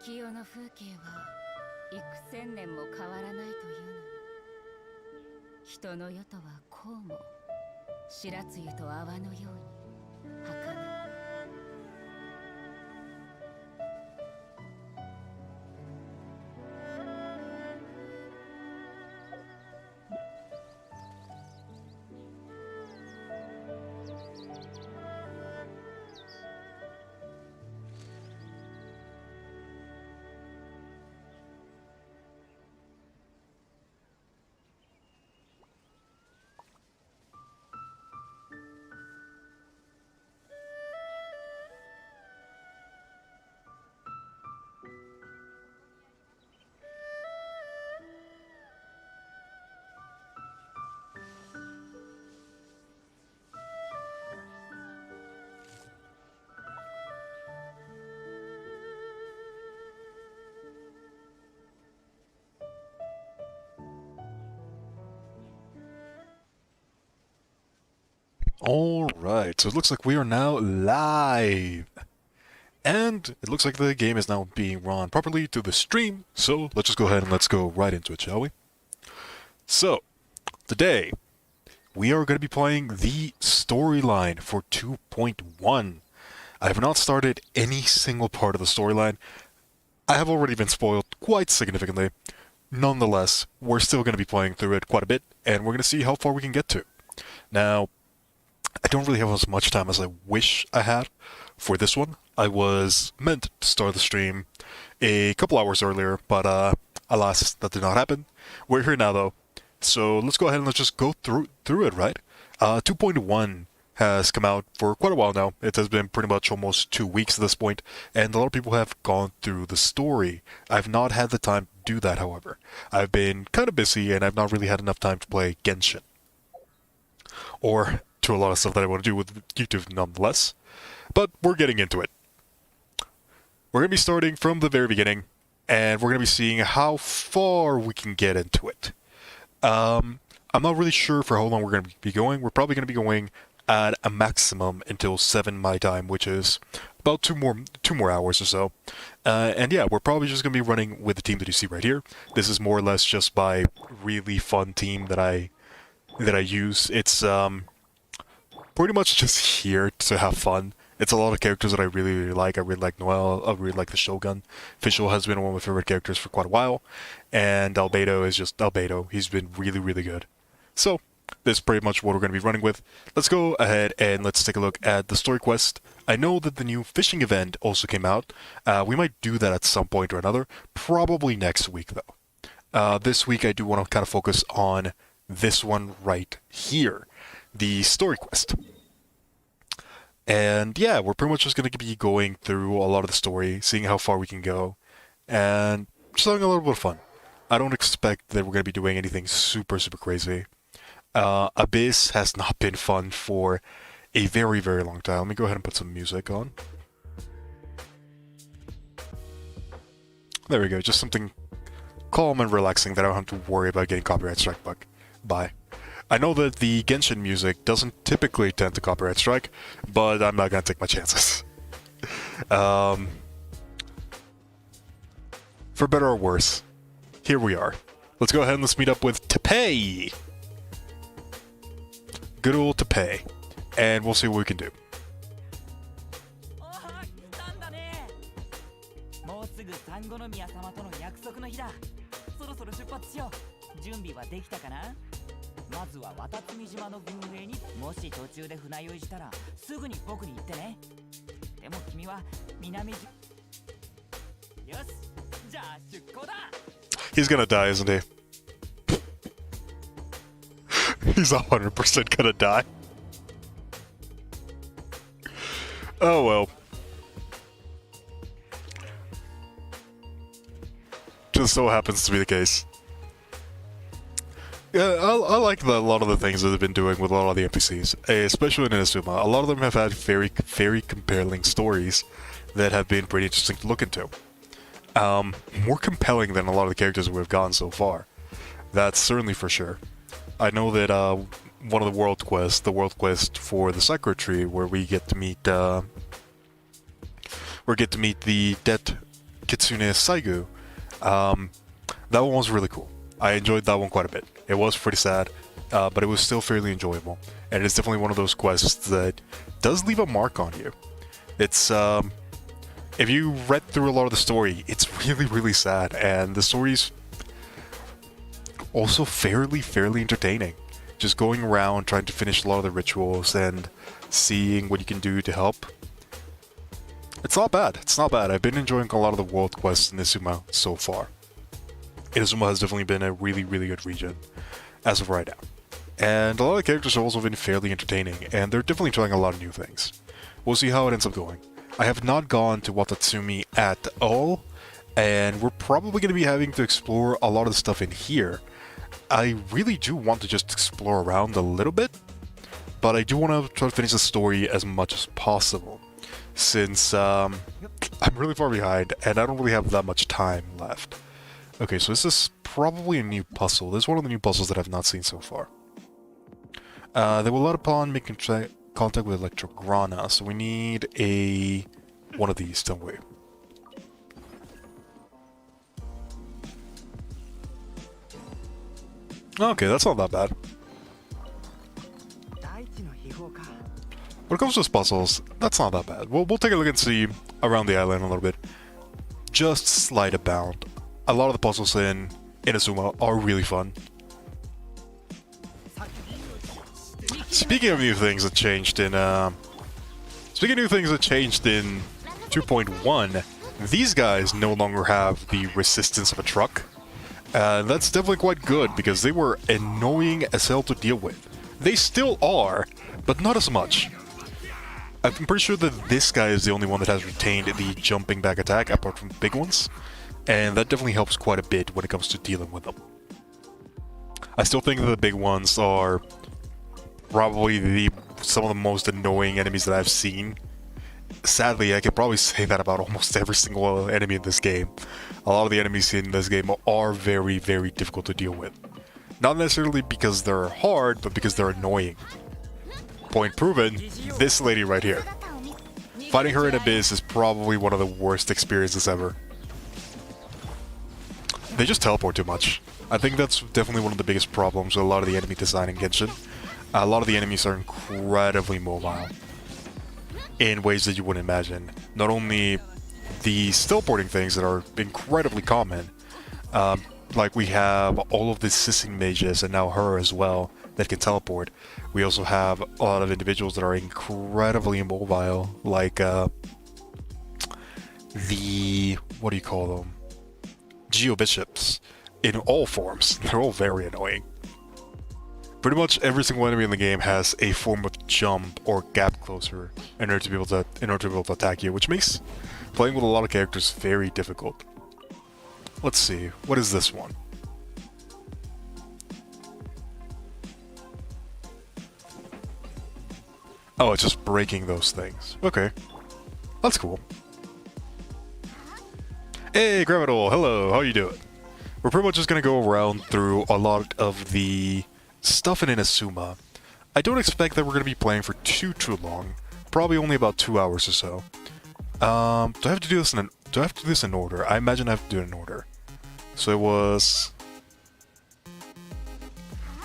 清の風景は幾千年も変わらないというのに、人の世とはこうも白露と泡のように儚い。Alright, so it looks like we are now live. And it looks like the game is now being run properly to the stream, so let's just go ahead and let's go right into it, shall we? So, today, we are going to be playing the storyline for 2.1. I have not started any single part of the storyline. I have already been spoiled quite significantly. Nonetheless, we're still going to be playing through it quite a bit, and we're going to see how far we can get to. Now, I don't really have as much time as I wish I had for this one. I was meant to start the stream a couple hours earlier, but alas, that did not happen. We're here now though, so let's go ahead and let's just go through it, right? 2.1 has come out for quite a while now. It has been pretty much almost 2 weeks at this point, and a lot of people have gone through the story. I've not had the time to do that, however. I've been kind of busy, and I've not really had enough time to play Genshin. Or to a lot of stuff that I want to do with YouTube nonetheless. But we're getting into it. We're going to be starting from the very beginning, and we're going to be seeing how far we can get into it. I'm not really sure for how long we're going to be going. We're probably going to be going at a maximum until 7 my time, which is about two more hours or so. And yeah, we're probably just going to be running with the team that you see right here. This is more or less just my really fun team that I use. It's pretty much just here to have fun. It's a lot of characters that I really, really like. I really like Noelle. I really like the Shogun. Fischl has been one of my favorite characters for quite a while. And Albedo is just Albedo. He's been really, really good. So, this is pretty much what we're going to be running with. Let's go ahead and let's take a look at the story quest. I know that the new fishing event also came out. We might do that at some point or another. Probably next week, though. This week, I do want to kind of focus on this one right here. The story quest. And yeah, we're pretty much just going to be going through a lot of the story, seeing how far we can go, and just having a little bit of fun. I don't expect that we're going to be doing anything super, super crazy. Abyss has not been fun for a very, very long time. Let me go ahead and put some music on. There we go, just something calm and relaxing that I don't have to worry about getting copyright strike by. I know that the Genshin music doesn't typically tend to copyright strike, but I'm not gonna take my chances. For better or worse, here we are. Let's go ahead and let's meet up with Teppei! Good old Teppei. And we'll see what we can do. まずは渡積島の軍営にもし途中で船酔いしたらすぐに僕に言ってね。でも君は南よし、じゃあ出航だ。 He's gonna die, isn't he? He's 100% gonna die. Oh well. Just so happens to be the case. Yeah, I like a lot of the things that they've been doing with a lot of the NPCs, especially in Inazuma. A lot of them have had very, very compelling stories that have been pretty interesting to look into. More compelling than a lot of the characters we've gotten so far. That's certainly for sure. I know that one of the world quest for the Sakura Tree, where we get to meet the Kitsune Saigu. That one was really cool. I enjoyed that one quite a bit. It was pretty sad, but it was still fairly enjoyable. And it's definitely one of those quests that does leave a mark on you. It's, if you read through a lot of the story, it's really, really sad. And the story's also fairly entertaining. Just going around trying to finish a lot of the rituals and seeing what you can do to help. It's not bad. It's not bad. I've been enjoying a lot of the world quests in Inazuma so far. Inazuma has definitely been a really, really good region as of right now. And a lot of the characters have also been fairly entertaining, and they're definitely trying a lot of new things. We'll see how it ends up going. I have not gone to Watatsumi at all, and we're probably going to be having to explore a lot of the stuff in here. I really do want to just explore around a little bit, but I do want to try to finish the story as much as possible, since I'm really far behind, and I don't really have that much time left. Okay, so this is probably a new puzzle. This is one of the new puzzles that I've not seen so far. They will let upon making contact with Electrograna, so we need one of these, don't we? Okay, that's not that bad. When it comes to those puzzles, that's not that bad. We'll take a look and see around the island a little bit. Just slight amount. A lot of the puzzles in Inazuma are really fun. Speaking of new things that changed in 2.1, these guys no longer have the resistance of a truck. That's definitely quite good, because they were annoying as hell to deal with. They still are, but not as much. I'm pretty sure that this guy is the only one that has retained the jumping back attack, apart from the big ones. And that definitely helps quite a bit when it comes to dealing with them. I still think that the big ones are probably some of the most annoying enemies that I've seen. Sadly, I could probably say that about almost every single enemy in this game. A lot of the enemies in this game are very, very difficult to deal with. Not necessarily because they're hard, but because they're annoying. Point proven, this lady right here. Fighting her in Abyss is probably one of the worst experiences ever. They just teleport too much. I think that's definitely one of the biggest problems with a lot of the enemy design in Genshin. A lot of the enemies are incredibly mobile in ways that you wouldn't imagine. Not only these teleporting things that are incredibly common, like we have all of the Sissing mages and now her as well that can teleport. We also have a lot of individuals that are incredibly immobile, like what do you call them? Geo Bishops in all forms. They're all very annoying. Pretty much every single enemy in the game has a form of jump or gap closer in order to be able to attack you, which makes playing with a lot of characters very difficult. Let's see, what is this one? Oh, it's just breaking those things. Okay, that's cool. Hey, Gravidol, hello, how you doing? We're pretty much just gonna go around through a lot of the stuff in Inazuma. I don't expect that we're gonna be playing for too long. Probably only about 2 hours or so. Do I have to do this in order? I imagine I have to do it in order. So it was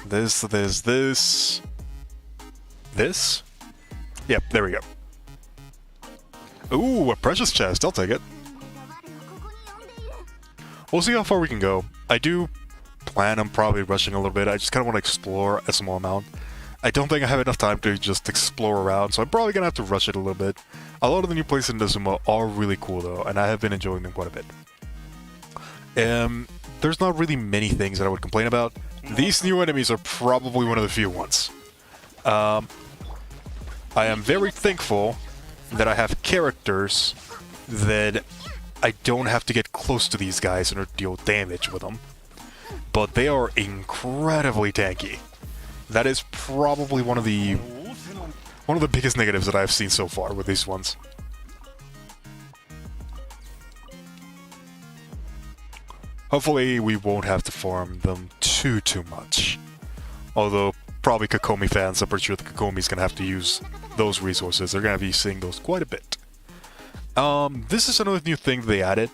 this. Yep, there we go. Ooh, a precious chest. I'll take it. We'll see how far we can go. I do plan on probably rushing a little bit. I just kind of want to explore a small amount. I don't think I have enough time to just explore around, so I'm probably going to have to rush it a little bit. A lot of the new places in Inazuma are really cool though, and I have been enjoying them quite a bit. There's not really many things that I would complain about. These new enemies are probably one of the few ones. I am very thankful that I have characters that I don't have to get close to these guys in order to deal damage with them. But they are incredibly tanky. That is probably one of the biggest negatives that I've seen so far with these ones. Hopefully we won't have to farm them too much. Although probably Kokomi fans, I'm pretty sure the Kokomi's gonna have to use those resources. They're gonna be seeing those quite a bit. This is another new thing they added.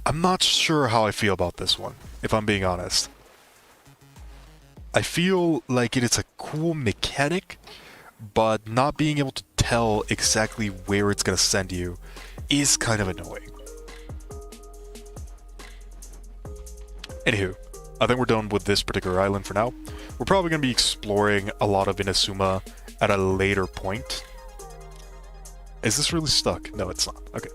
I'm not sure how I feel about this one, if I'm being honest. I feel like it is a cool mechanic, but not being able to tell exactly where it's gonna send you is kind of annoying. Anywho, I think we're done with this particular island for now. We're probably going to be exploring a lot of Inazuma at a later point. Is this really stuck? No, it's not. Okay.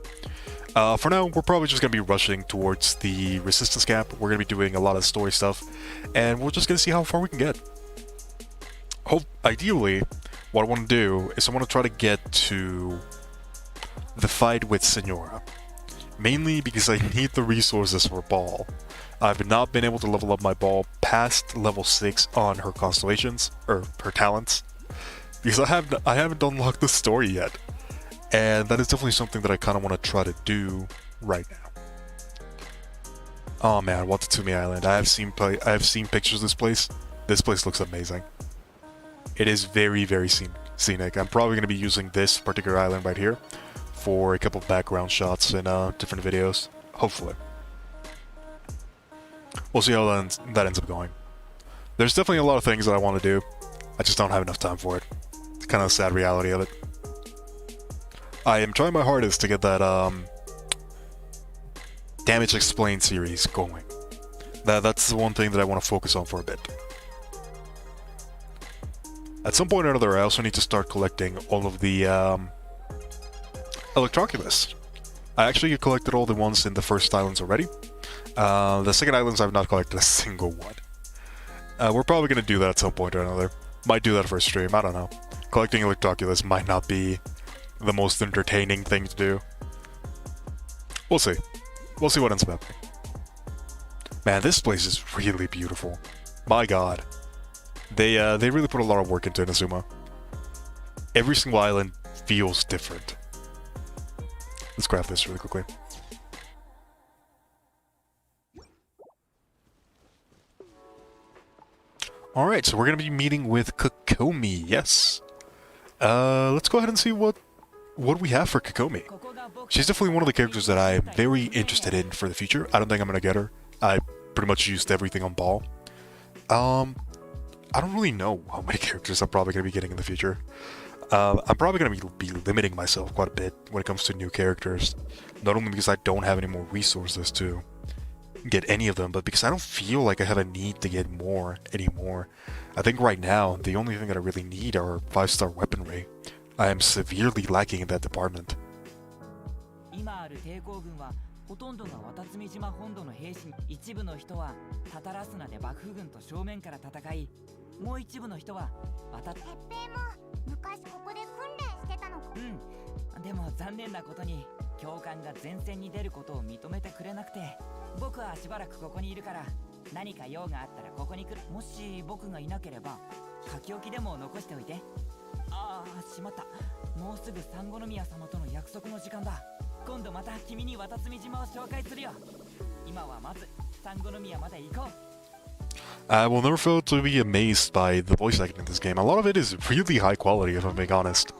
For now, we're probably just going to be rushing towards the resistance camp. We're going to be doing a lot of story stuff, and we're just going to see how far we can get. Ideally, what I want to do is I want to try to get to the fight with Senora. Mainly because I need the resources for Ball. I've not been able to level up my Ball past level 6 on her constellations, or her talents, because I haven't unlocked the story yet. And that is definitely something that I kind of want to try to do right now. Oh man, Watatsumi Island. I have seen pictures of this place. This place looks amazing. It is very, very scenic. I'm probably going to be using this particular island right here for a couple of background shots in different videos. Hopefully. We'll see how that ends up going. There's definitely a lot of things that I want to do. I just don't have enough time for it. It's kind of a sad reality of it. I am trying my hardest to get that Damage Explained series going. That's the one thing that I want to focus on for a bit. At some point or another, I also need to start collecting all of the Electroculus. I actually collected all the ones in the first islands already. The second islands, I've not collected a single one. We're probably going to do that at some point or another. Might do that for a stream, I don't know. Collecting Electroculus might not be the most entertaining thing to do. We'll see. We'll see what ends up happening. Man, this place is really beautiful. My god. They really put a lot of work into Inazuma. Every single island feels different. Let's craft this really quickly. Alright, so we're going to be meeting with Kokomi, yes. Let's go ahead and see what we have for Kokomi. She's definitely one of the characters that I'm very interested in for the future. I don't think I'm going to get her. I pretty much used everything on Ball. I don't really know how many characters I'm probably going to be getting in the future. I'm probably going to be limiting myself quite a bit when it comes to new characters. Not only because I don't have any more resources to get any of them, but because I don't feel like I have a need to get more anymore. I think right now, the only thing that I really need are 5-star weaponry. I am severely lacking in that department. 今ある抵抗軍はほとんどが渡積島本土の兵士、一部の人はタタラスナで幕府軍と正面から戦い、もう一部の人は鉄平も昔ここで訓練してたのか。うん。でも残念なことに教官が前線に出ることを認めてくれなくて、僕はしばらくここにいるから何か用があったらここに来る。もし僕がいなければ書き置きでも残しておいて。ああ、しまった。もうすぐサンゴノ宮様との約束の時間だ。今度また君に渡積島を紹介するよ。今はまずサンゴノ宮まで行こう。I will never fail to be amazed by the voice acting in this game. A lot of it is really high quality, if I'm being honest.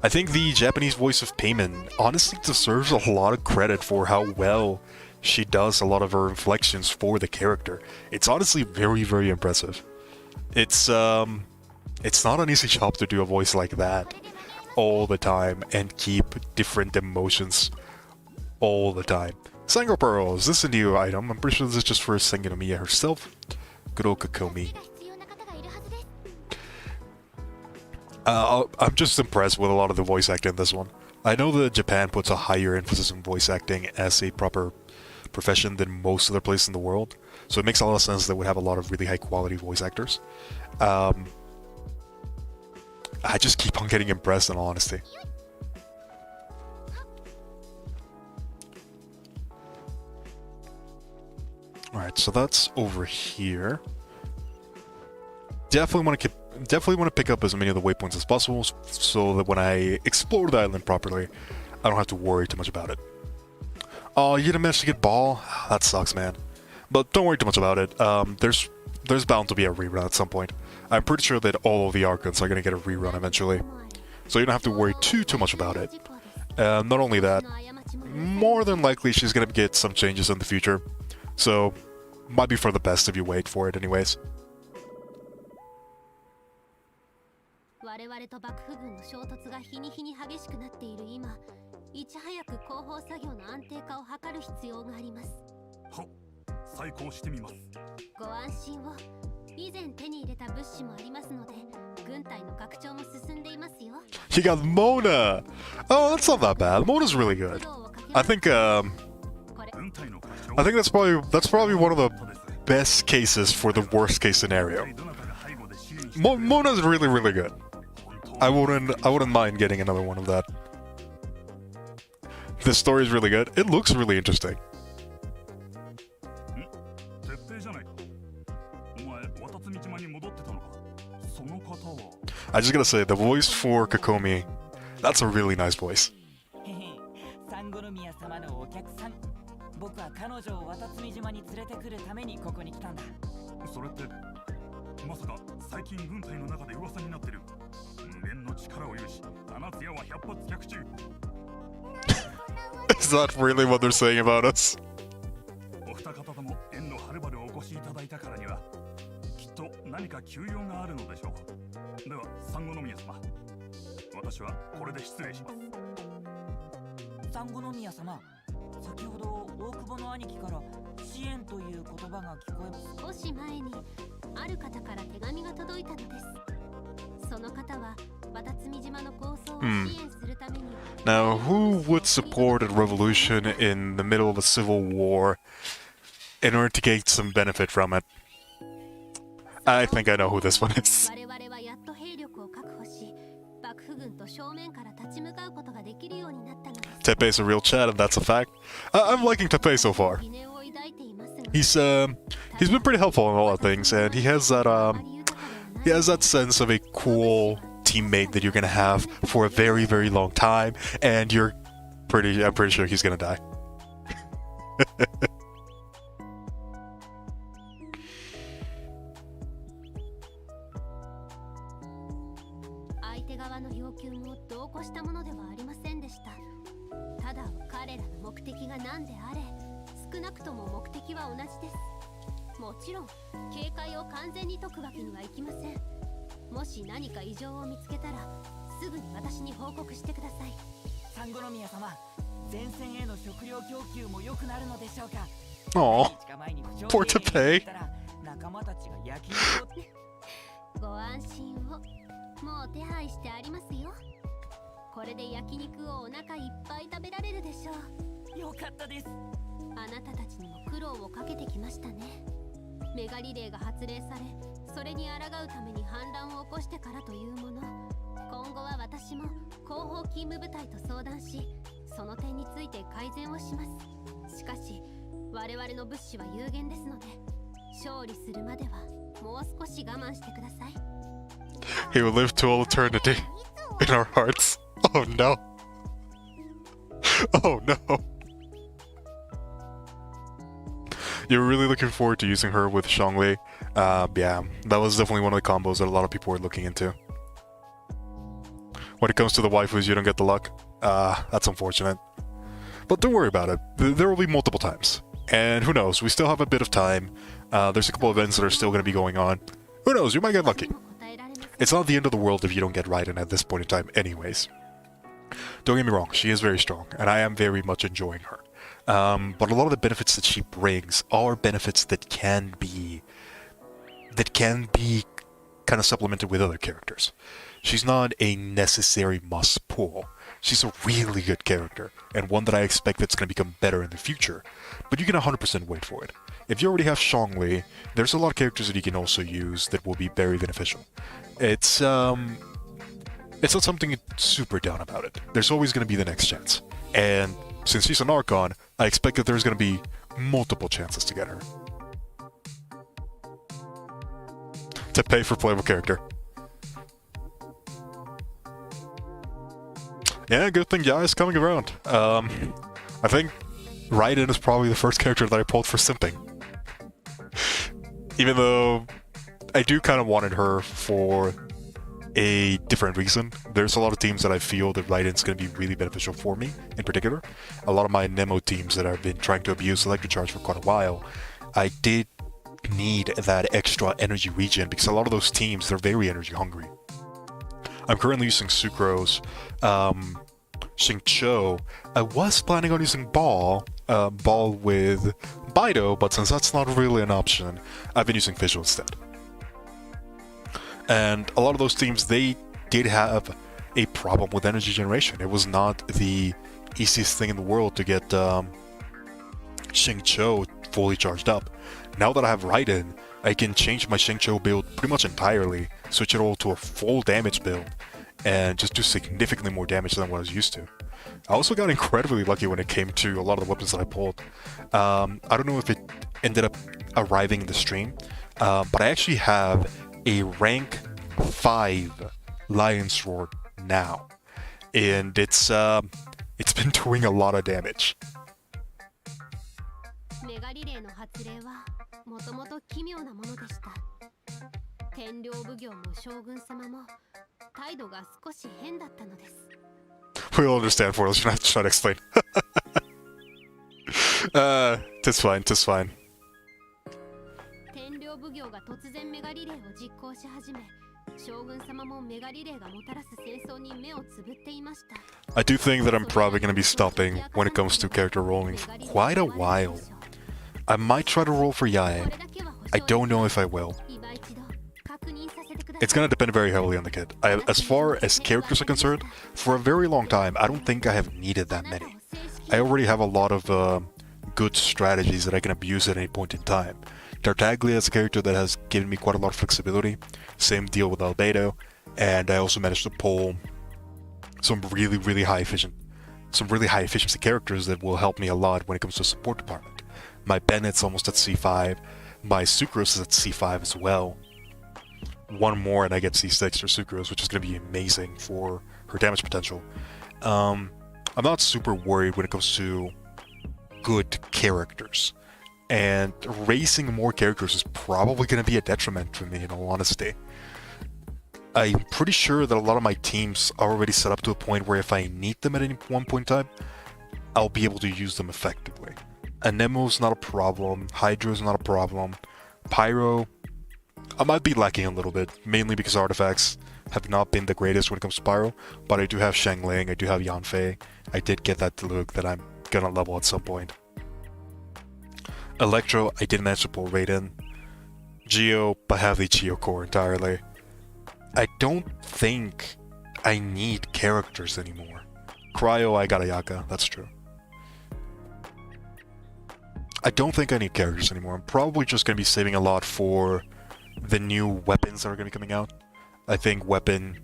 I think the Japanese voice of Payman honestly deserves a lot of credit for how well she does a lot of her inflections for the character. It's honestly very, very impressive. It's not an easy job to do a voice like that all the time and keep different emotions all the time. Mr.Portals, this is a new item. I'm pretty sure this is just for Sangonomiya herself. Good old Kokomi. I'm just impressed with a lot of the voice acting in this one. I know that Japan puts a higher emphasis on voice acting as a proper profession than most other places in the world, so it makes a lot of sense that we have a lot of really high quality voice actors. I just keep on getting impressed, in all honesty. Alright, so that's over here. Definitely want to pick up as many of the waypoints as possible, so that when I explore the island properly, I don't have to worry too much about it. Oh, you didn't manage to get Ball? That sucks, man. But don't worry too much about it. There's bound to be a rerun at some point. I'm pretty sure that all of the Archons are going to get a rerun eventually. So you don't have to worry too much about it. Not only that, more than likely she's gonna get some changes in the future. So, might be for the best if you wait for it anyways. 我々と幕府軍の衝突が日に日に激しくなっている今、いち早く後方作業の安定化を図る必要があります。は、再考してみます。ご安心を。以前手に入れた物資もありますので、軍隊の拡張も進んでいますよ。You got Mona! Oh, that's not that bad. Mona's really good. I think that's probably one of the best cases for the worst case scenario. Mona's really, really good. I wouldn't mind getting another one of that. This story is really good. It looks really interesting. I just gotta say, the voice for Kokomi, that's a really nice voice. サンゴノミヤ様のお客さん。僕は彼女を渡積島に連れてくるためにここに来たんだ。それってまさか最近軍隊の中で噂になってる無限の力を有し七つ矢は百発百中。Is that really what they're saying about us? お二方とも縁のはるばるお越しいただいたからにはきっと何か急用があるのでしょう。ではサンゴノミヤ様、私はこれで失礼します。サンゴノミヤ様、先ほど大久保の兄貴から支援という言葉が聞こえます。少し前にある方から手紙が届いたのです。その方は渡積島の構想を支援するために。Now, who would support a revolution in the middle of a civil war in order to get some benefit from it? I think I know who this one is. 我々はやっと兵力を確保し、幕府軍と正面から立ち向かうことができるようになったのです。Teppei's a real Chad, and that's a fact. I'm liking Teppei so far. 疑念を抱いていますが、He's been pretty helpful in a lot of things, and he has that sense of a cool teammate that you're gonna have for a very, very long time, and I'm pretty sure he's gonna die. 相手側の要求も同行したものではありませんでした。ただ彼らの目的が何であれ、少なくとも目的は同じです。もちろん警戒を完全に解くわけにはいきません。もし何か異常を見つけたらすぐに私に報告してください。サンゴノミヤ様、前線への食料供給も良くなるのでしょうか。 Aw, 2日前に不調 poor 停電に Teppei. 行ったら仲間たちが焼き肉をご安心を。もう手配してありますよ。これで焼肉をお腹いっぱい食べられるでしょう。よかったです。あなたたちにも苦労をかけてきましたね。メガリレーが発令され、それに抗うために反乱を起こしてからというもの。今後は私も後方勤務部隊と相談し、その点について改善をします。しかし我々の物資は有限ですので、勝利するまではもう少し我慢してください。 He will live to all eternity in our hearts. Oh no. Oh no. You're really looking forward to using her with Zhongli. Yeah, that was definitely one of the combos that a lot of people were looking into. When it comes to the waifus, you don't get the luck. That's unfortunate. But don't worry about it. There will be multiple times. And who knows, we still have a bit of time. There's a couple events that are still going to be going on. Who knows, you might get lucky. It's not the end of the world if you don't get Raiden at this point in time anyways. Don't get me wrong, she is very strong, and I am very much enjoying her. But a lot of the benefits that she brings are benefits that can be kind of supplemented with other characters. She's not a necessary must pull. She's a really good character, and one that I expect that's going to become better in the future. But you can 100% wait for it. If you already have Zhongli, there's a lot of characters that you can also use that will be very beneficial. It's not something super down about it. There's always going to be the next chance. And since she's an Archon, I expect that there's going to be multiple chances to get her. To pay for playable character. Yeah, good thing Yai is coming around. I think Raiden is probably the first character that I pulled for simping. Even though I do kind of wanted her for a different reason. There's a lot of teams that I feel that Raiden's going to be really beneficial for me, in particular. A lot of my Nemo teams that I've been trying to abuse Electric Charge for quite a while, I did need that extra energy regen because a lot of those teams, they're very energy hungry. I'm currently using Sucrose, Xingqiu. I was planning on using Ball with Bido, but since that's not really an option, I've been using Visual instead. And a lot of those teams, they did have a problem with energy generation. It was not the easiest thing in the world to get Xingqiu fully charged up. Now that I have Raiden, I can change my Xingqiu build pretty much entirely, switch it all to a full damage build, and just do significantly more damage than what I was used to. I also got incredibly lucky when it came to a lot of the weapons that I pulled. I don't know if it ended up arriving in the stream, but I actually have a rank 5 Lion Sword now, and it's been doing a lot of damage. メガリレーの発令はもともと奇妙なものでした。天領奉行も将軍様も態度が少し変だったのです。 We'll understand, Portals. You don't have to try to explain. Tis fine, tis fine. 天領奉行が突然メガリレーを実行し始め、将軍様もメガリレーがもたらす戦争に目をつぶっていました。 I do think that I'm probably going to be stopping when it comes to character rolling for quite a while. I might try to roll for Yae. I don't know if I will. It's going to depend very heavily on the kid. As far as characters are concerned, for a very long time, I don't think I have needed that many. I already have a lot of good strategies that I can abuse at any point in time. Tartaglia is a character that has given me quite a lot of flexibility. Same deal with Albedo. And I also managed to pull some really high efficiency characters that will help me a lot when it comes to support department. My Bennett's almost at C5. My Sucrose is at C5 as well. One more and I get C6 for Sucrose, which is going to be amazing for her damage potential. I'm not super worried when it comes to good characters. And racing more characters is probably going to be a detriment for me, in all honesty. I'm pretty sure that a lot of my teams are already set up to a point where if I need them at any one point in time, I'll be able to use them effectively. Anemo's not a problem, Hydro's not a problem, Pyro, I might be lacking a little bit, mainly because artifacts have not been the greatest when it comes to Pyro, but I do have Shangling, I do have Yanfei, I did get that Diluc that I'm gonna level at some point. Electro, I did manage to pull Raiden. Geo, I have the Geo core entirely. I don't think I need characters anymore. Cryo, I got Ayaka, that's true. I don't think I need characters anymore. I'm probably just going to be saving a lot for the new weapons that are going to be coming out. I think weapon,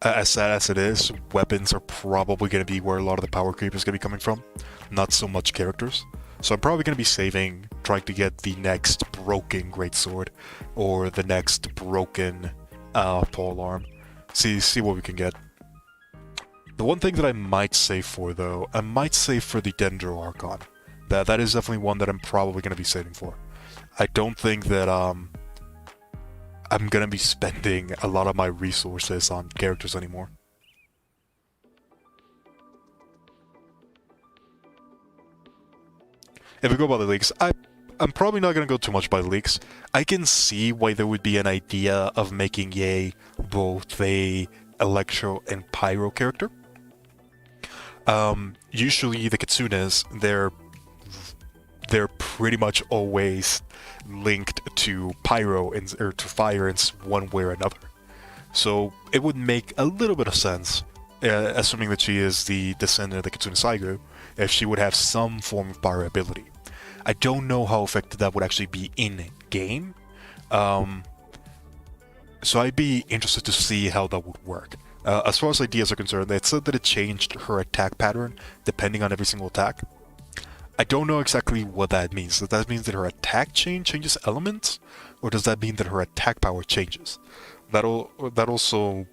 as sad as it is, weapons are probably going to be where a lot of the power creep is going to be coming from. Not so much characters. So I'm probably going to be saving, trying to get the next broken greatsword or the next broken polearm. See what we can get. The one thing that I might save for, though, I might save for the Dendro Archon. That is definitely one that I'm probably going to be saving for. I don't think that I'm going to be spending a lot of my resources on characters anymore. If we go by the leaks, I'm probably not going to go too much by the leaks. I can see why there would be an idea of making Yae both a Electro and Pyro character. Usually the Kitsunes, they're pretty much always linked to Pyro or to Fire in one way or another. So it would make a little bit of sense, assuming that she is the descendant of the Kitsune Saigu, if she would have some form of Pyro ability. I don't know how effective that would actually be in-game, so I'd be interested to see how that would work. As far as ideas are concerned, they said that it changed her attack pattern depending on every single attack. I don't know exactly what that means. Does that mean that her attack chain changes elements? Or does that mean that her attack power changes? That also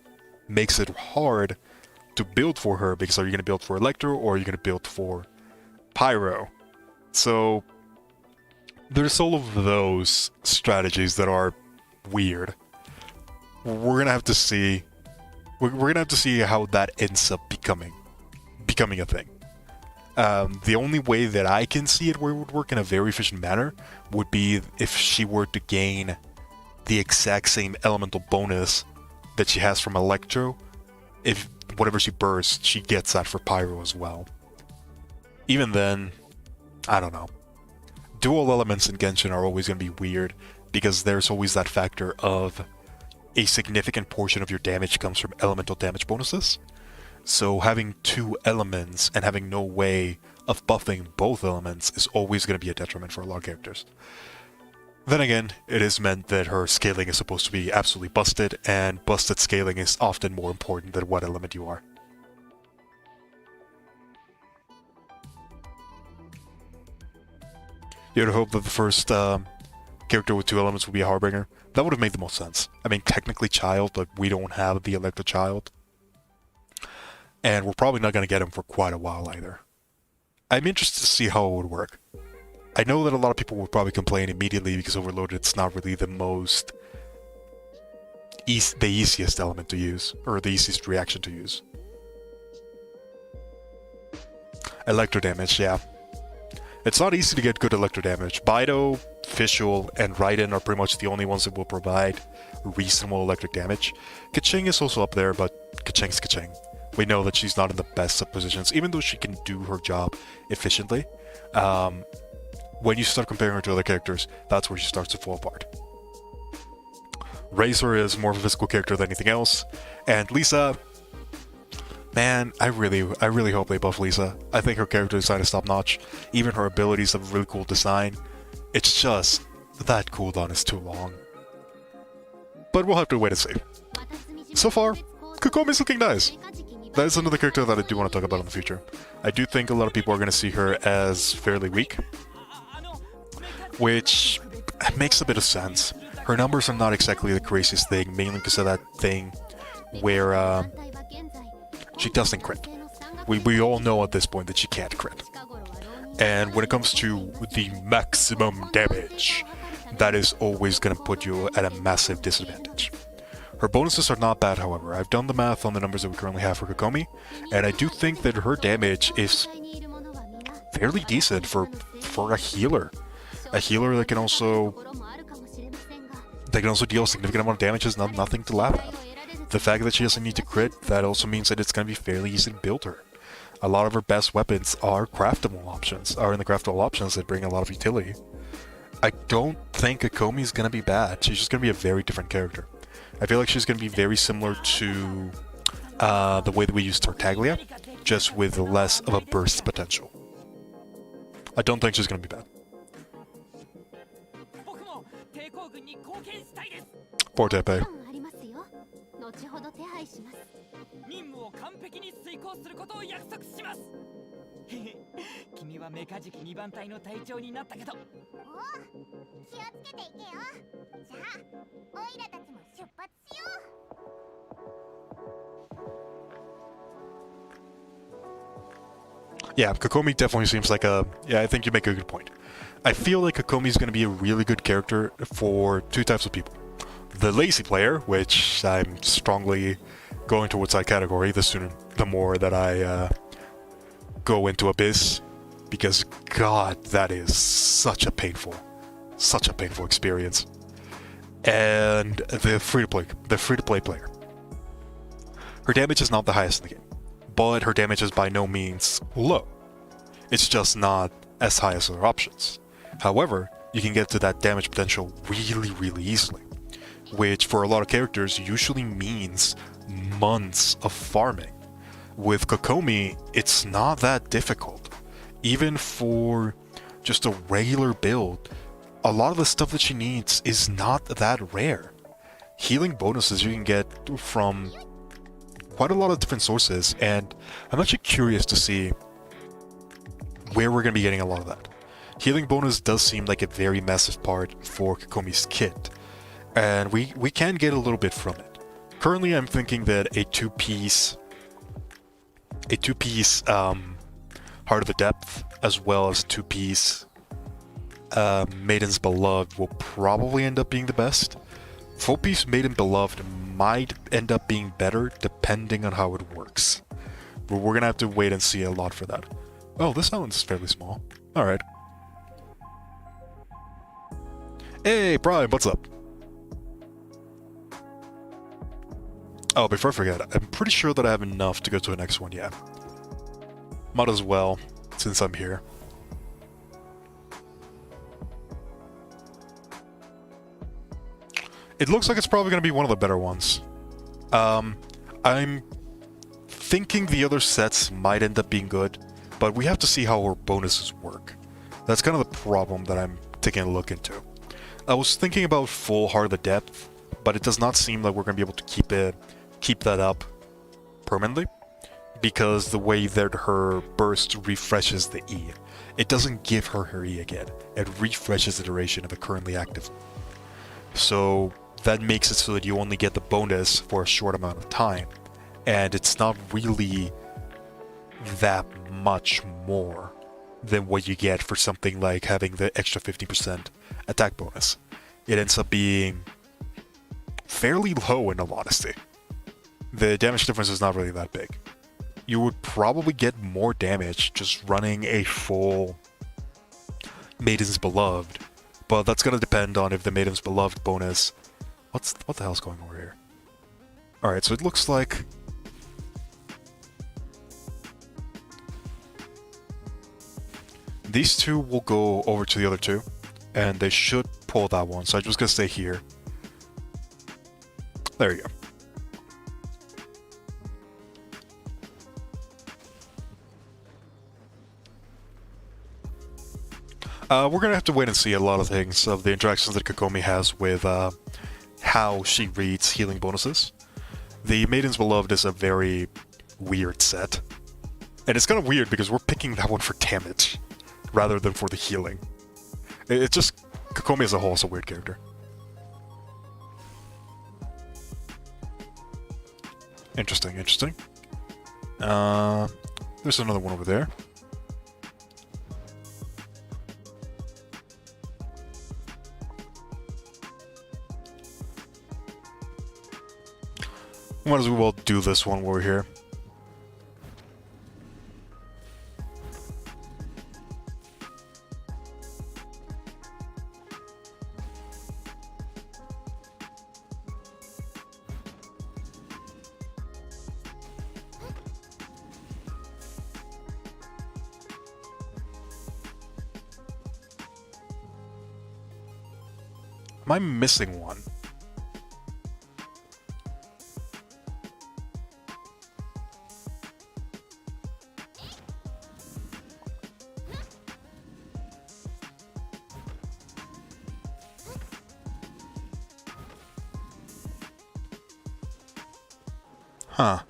makes it hard to build for her, because are you going to build for Electro or are you going to build for Pyro? So there's all of those strategies that are weird. we're gonna have to see. We're gonna have to see how that ends up becoming a thing. The only way that I can see it where it would work in a very efficient manner would be if she were to gain the exact same elemental bonus that she has from Electro. If whatever she bursts, she gets that for Pyro as well. Even then, I don't know. Dual elements in Genshin are always going to be weird because there's always that factor of a significant portion of your damage comes from elemental damage bonuses. So having two elements and having no way of buffing both elements is always going to be a detriment for a lot of characters. Then again, it is meant that her scaling is supposed to be absolutely busted, and busted scaling is often more important than what element you are. You would hope that the first character with two elements would be a Harbinger. That would have made the most sense. I mean, technically Child, but we don't have the Electro Child. And we're probably not going to get him for quite a while either. I'm interested to see how it would work. I know that a lot of people will probably complain immediately because Overloaded is not really the most... the easiest element to use, or the easiest reaction to use. Electro damage, yeah. It's not easy to get good electro damage. Bido, Fischl, and Raiden are pretty much the only ones that will provide reasonable electric damage. Keqing is also up there, but Keqing's Keqing. We know that she's not in the best of positions, even though she can do her job efficiently. When you start comparing her to other characters, that's where she starts to fall apart. Razor is more of a physical character than anything else, and Lisa... Man, I really hope they buff Lisa. I think her character design is top-notch. Even her abilities have a really cool design. It's just, that cooldown is too long. But we'll have to wait and see. So far, Kokomi's looking nice. That is another character that I do want to talk about in the future. I do think a lot of people are going to see her as fairly weak, which makes a bit of sense. Her numbers are not exactly the craziest thing, mainly because of that thing where she doesn't crit. We all know at this point that she can't crit. And when it comes to the maximum damage, that is always going to put you at a massive disadvantage. Her bonuses are not bad, however. I've done the math on the numbers that we currently have for Kokomi, and I do think that her damage is fairly decent for a healer. A healer that can also deal a significant amount of damage is nothing to laugh at. The fact that she doesn't need to crit, that also means that it's going to be fairly easy to build her. A lot of her best weapons are in the craftable options that bring a lot of utility. I don't think Kokomi is going to be bad. She's just going to be a very different character. I feel like she's going to be very similar to the way that we use Tartaglia, just with less of a burst potential. I don't think she's going to be bad. Poor Tepe. ほど手配します。任務を完璧に遂行することを約束します。君はメカジキ2番隊の隊長になったけど。おお、気をつけていけよ。じゃあ、オイラたちも出発しよう。 Yeah, Kokomi definitely seems like a... Yeah, I think you make a good point. I feel like Kokomi is going to be a really good character for two types of people. The lazy player, which I'm strongly going towards that category the more that I go into Abyss, because God, that is such a painful experience. And the free-to-play player. Her damage is not the highest in the game, but her damage is by no means low. It's just not as high as other options. However, you can get to that damage potential really, really easily, which for a lot of characters usually means months of farming. With Kokomi, it's not that difficult. Even for just a regular build, a lot of the stuff that she needs is not that rare. Healing bonuses you can get from quite a lot of different sources, and I'm actually curious to see where we're going to be getting a lot of that. Healing bonus does seem like a very massive part for Kokomi's kit, and we can get a little bit from it. Currently, I'm thinking that a two-piece Heart of the Depth, as well as two-piece Maiden's Beloved will probably end up being the best. Full piece Maiden Beloved might end up being better depending on how it works. But we're gonna have to wait and see a lot for that. Oh, this island's fairly small. Alright. Hey, Prime, what's up? Oh, before I forget, I'm pretty sure that I have enough to go to the next one, yeah. Might as well, since I'm here. It looks like it's probably going to be one of the better ones. I'm thinking the other sets might end up being good, but we have to see how our bonuses work. That's kind of the problem that I'm taking a look into. I was thinking about full Heart of the Depth, but it does not seem like we're going to be able to keep that up permanently, because the way that her burst refreshes the E. It doesn't give her E again. It refreshes the duration of the currently active. So that makes it so that you only get the bonus for a short amount of time. And it's not really that much more than what you get for something like having the extra 50% attack bonus. It ends up being fairly low in all honesty. The damage difference is not really that big. You would probably get more damage just running a full Maiden's Beloved, but that's gonna depend on if the Maiden's Beloved bonus... What the hell's going over here? Alright, so it looks like... these two will go over to the other two, and they should pull that one, so I'm just gonna stay here. There you go. We're gonna have to wait and see a lot of things of the interactions that Kokomi has with how she reads healing bonuses. The Maiden's Beloved is a very weird set. And it's kind of weird because we're picking that one for damage rather than for the healing. It's just... Kokomi as a whole is a weird character. Interesting, interesting. There's another one over there. Might as well do this one while we're here. Am I missing one? Huh.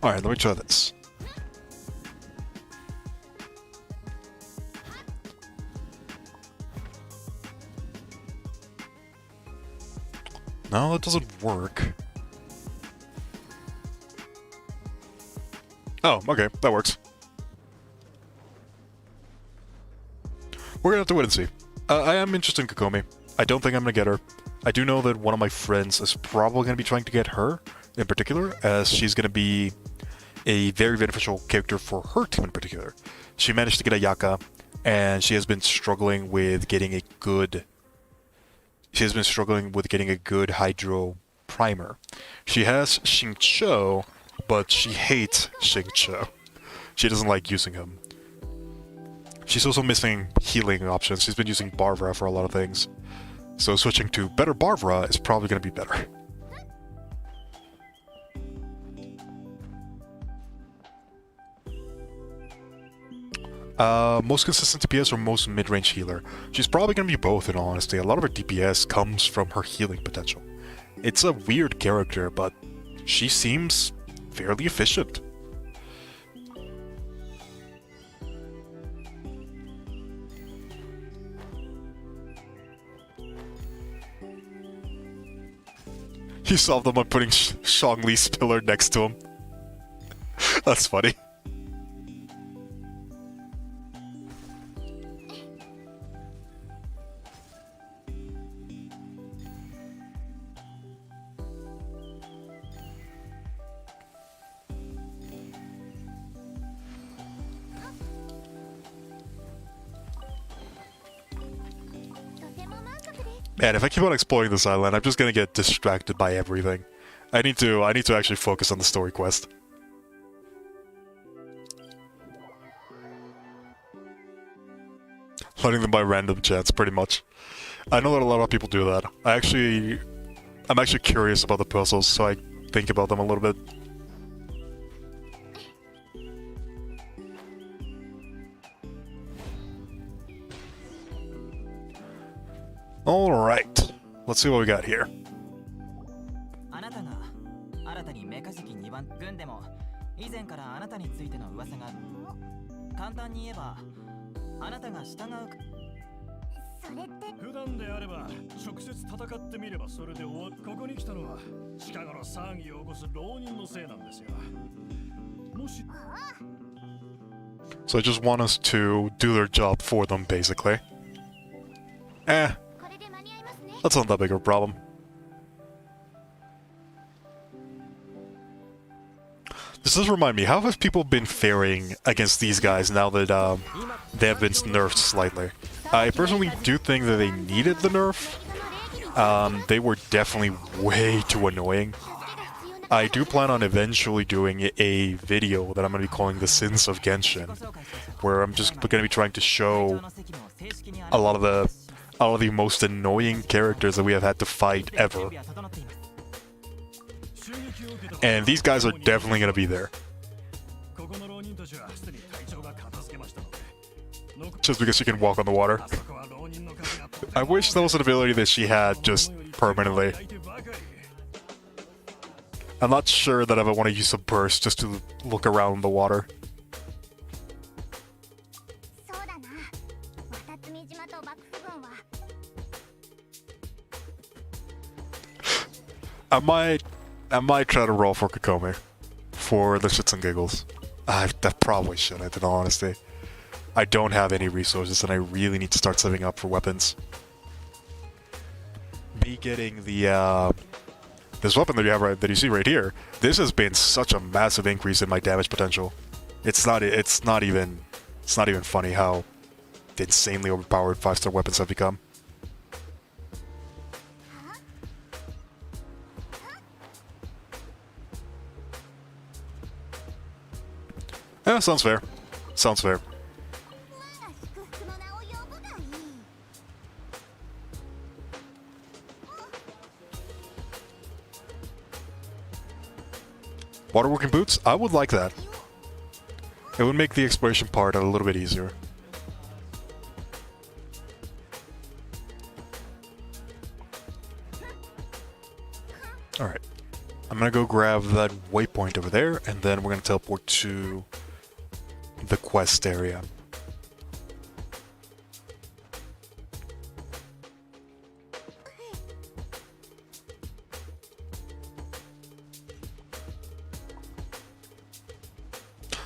Alright, let me try this. No, that doesn't work. Oh, okay, that works. We're gonna have to wait and see. I am interested in Kokomi. I don't think I'm gonna get her. I do know that one of my friends is probably going to be trying to get her, in particular, as she's going to be a very beneficial character for her team in particular. She managed to get a Yaka, and she has been struggling with getting a good... Hydro primer. She has Xingqiu, but she hates Xingqiu. She doesn't like using him. She's also missing healing options. She's been using Barbara for a lot of things. So switching to better Barbara is probably going to be better. Most consistent DPS or most mid-range healer? She's probably going to be both, in all honesty. A lot of her DPS comes from her healing potential. It's a weird character, but she seems fairly efficient. He solved them by putting Shangli's pillar next to him. That's funny. Man, if I keep on exploring this island, I'm just gonna get distracted by everything. I need to actually focus on the story quest. Learning them by random chance, pretty much. I know that a lot of people do that. I'm actually curious about the puzzles, so I think about them a little bit. Alright, let's see what we got here. あなたが新たにメカジキ2番軍でも以前からあなたについての噂が簡単に言えばあなたが従うそれって普段であれば直接戦ってみればそれで終わここに来たのは近頃騒ぎを起こす浪人のせいなんですよ。もし So I just want us to do their job for them, basically. Eh, これで間に合いますね。 that's not that big of a problem. This does remind me, how have people been faring against these guys now that they have been nerfed slightly? I personally do think that they needed the nerf. They were definitely way too annoying. I do plan on eventually doing a video that I'm going to be calling The Sins of Genshin, where I'm just going to be trying to show a lot of the most annoying characters that we have had to fight ever. And these guys are definitely going to be there. Just because she can walk on the water. I wish that was an ability that she had just permanently. I'm not sure that I would want to use a burst just to look around the water. そうだな。渡積島と幕府軍は I might try to roll for Kokome. For the shits and giggles. I probably shouldn't, in all honesty. I don't have any resources and I really need to start saving up for weapons. Me getting the, this weapon that you see right here, this has been such a massive increase in my damage potential. It's not even funny how insanely overpowered 5-star weapons have become. Yeah, sounds fair. Sounds fair. まだ祝福の名を呼ぶがいい。 Waterworking boots? I would like that. It would make the exploration part a little bit easier. Alright. I'm gonna go grab that waypoint over there, and then we're gonna teleport to the quest area.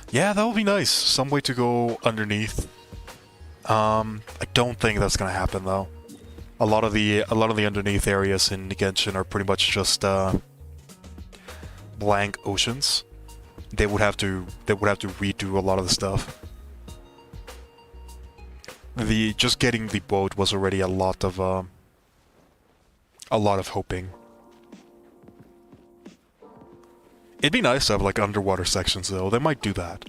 Yeah, that would be nice. Some way to go underneath. I don't think that's gonna happen though. A lot of the underneath areas in Genshin are pretty much just blank oceans. They would have to redo a lot of the stuff. Just getting the boat was already a lot of hoping. It'd be nice to have like underwater sections though. They might do that.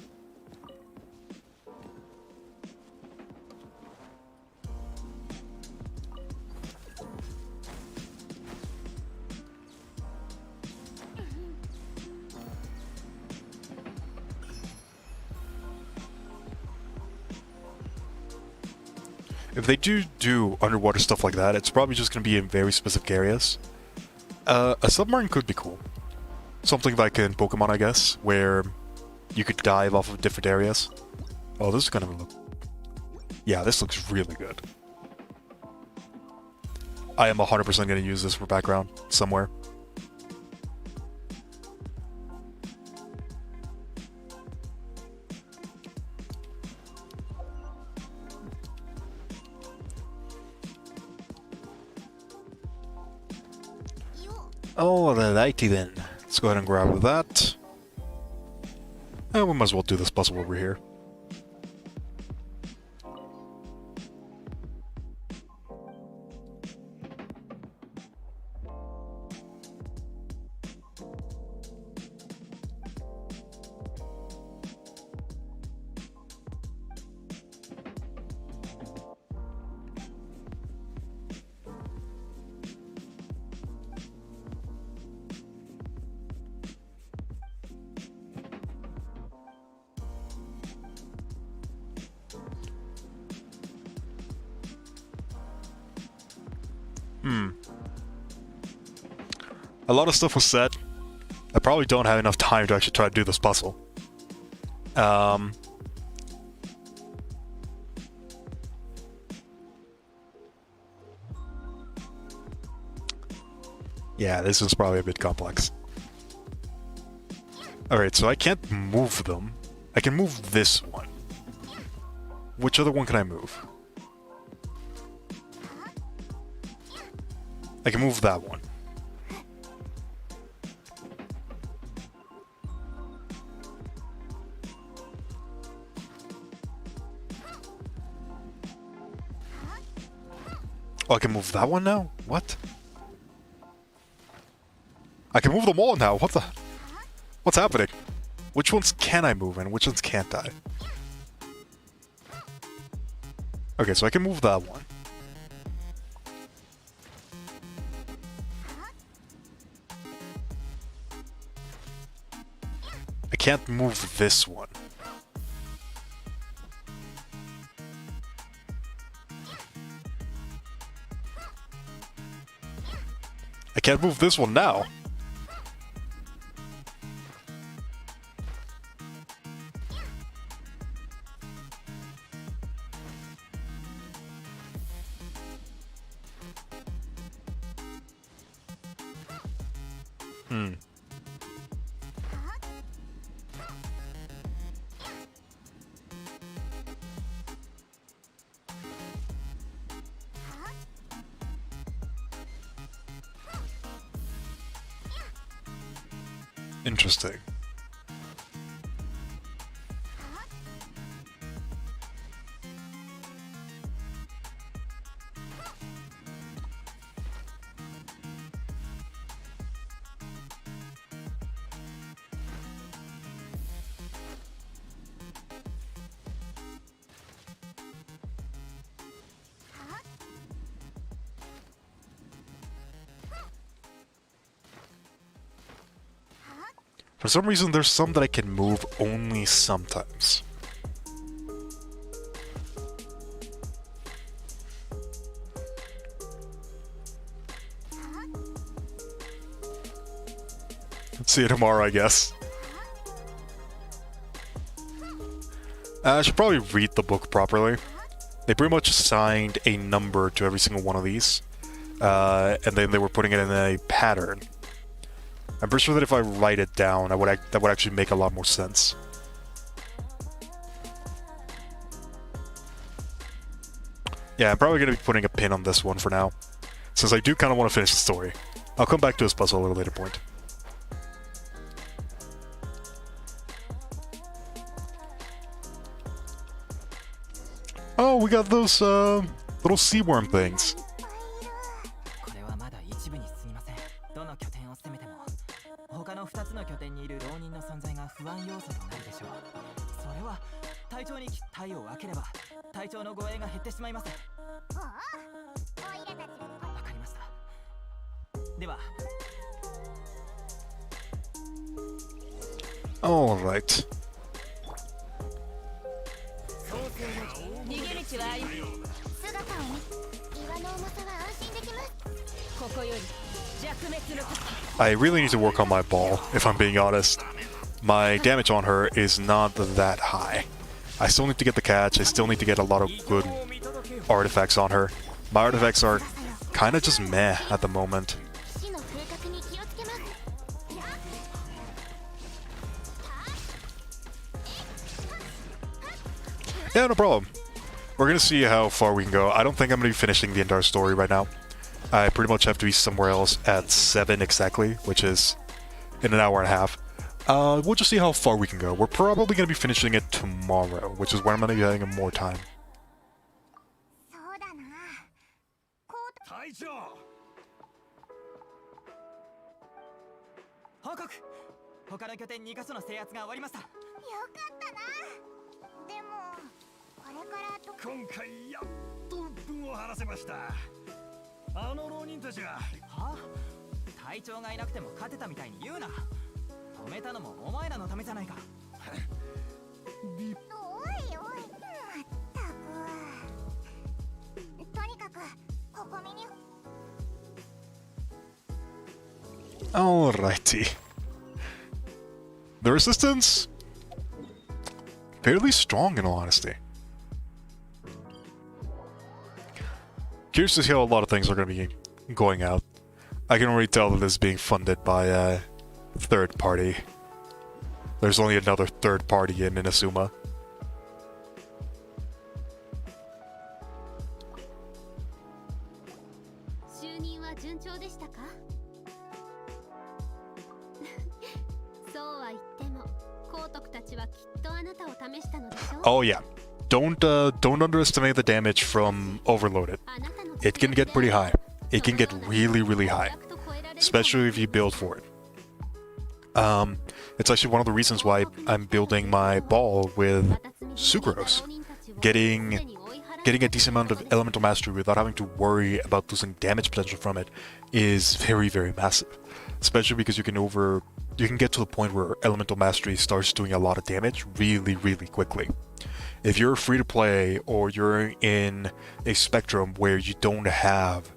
If they do underwater stuff like that, it's probably just going to be in very specific areas. A submarine could be cool. Something like in Pokemon, I guess, where you could dive off of different areas. Oh, this is going to look... Yeah, this looks really good. I am 100% going to use this for background somewhere. Alrighty then. Let's go ahead and grab that. And we might as well do this puzzle over here. A lot of stuff was said. I probably don't have enough time to actually try to do this puzzle. Yeah, this is probably a bit complex. Alright, so I can't move them. I can move this one. Which other one can I move? I can move that one. Oh, I can move that one now? What? I can move them all now. What the? What's happening? Which ones can I move and which ones can't I? Okay, so I can move that one. I can't move this one. I can't move this one now. Interesting. For some reason, there's some that I can move only sometimes. See you tomorrow, I guess. I should probably read the book properly. They pretty much assigned a number to every single one of these, and then they were putting it in a pattern. I'm pretty sure that if I write it down, that would actually make a lot more sense. Yeah, I'm probably going to be putting a pin on this one for now, since I do kind of want to finish the story. I'll come back to this puzzle at a later point. Oh, we got those little sea worm things. All right. I really need to work on my ball, if I'm being honest. My damage on her is not that high. I still need to get the catch, I still need to get a lot of good artifacts on her. My artifacts are kind of just meh at the moment. Yeah, no problem. We're gonna see how far we can go. I don't think I'm gonna be finishing the entire story right now. I pretty much have to be somewhere else at 7 exactly, which is in an hour and a half. We'll just see how far we can go. We're probably gonna be finishing it tomorrow, which is when I'm gonna be having more time. Alrighty. The resistance, fairly strong in all honesty. Curious to see how a lot of things are going to be going out. I can already tell that this is being funded by a third party. There's only another third party in Inazuma. Oh yeah, don't underestimate the damage from Overloaded. It can get pretty high. It can get really high, especially if you build for it. It's actually one of the reasons why I'm building my ball with Sucrose. Getting a decent amount of elemental mastery without having to worry about losing damage potential from it is very massive. Especially because you can get to the point where elemental mastery starts doing a lot of damage really quickly. If you're free to play or you're in a spectrum where you don't have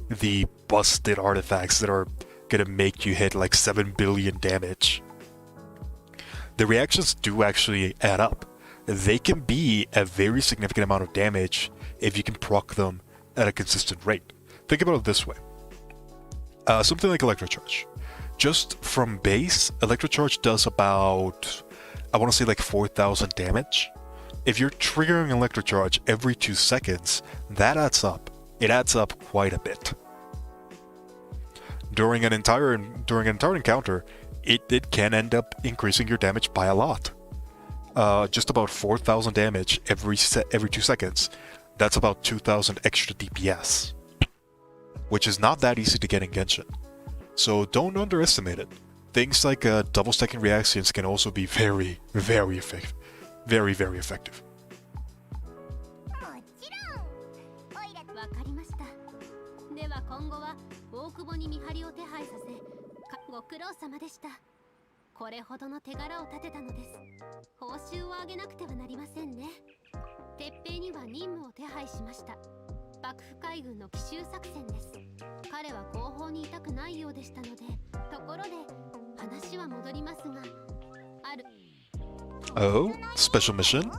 the busted artifacts that are gonna make you hit like 7 billion damage, the reactions do actually add up. They can be a very significant amount of damage if you can proc them at a consistent rate. Think about it this way. Something like Electrocharge. Just from base, Electrocharge does about, I want to say like 4,000 damage. If you're triggering Electrocharge every 2 seconds, that adds up. It adds up quite a bit. During an entire encounter, it can end up increasing your damage by a lot. Just about 4,000 damage every 2 seconds. That's about 2,000 extra DPS, which is not that easy to get in Genshin. So don't underestimate it. Things like double stacking reactions can also be very effective. Very effective. Oh, special mission?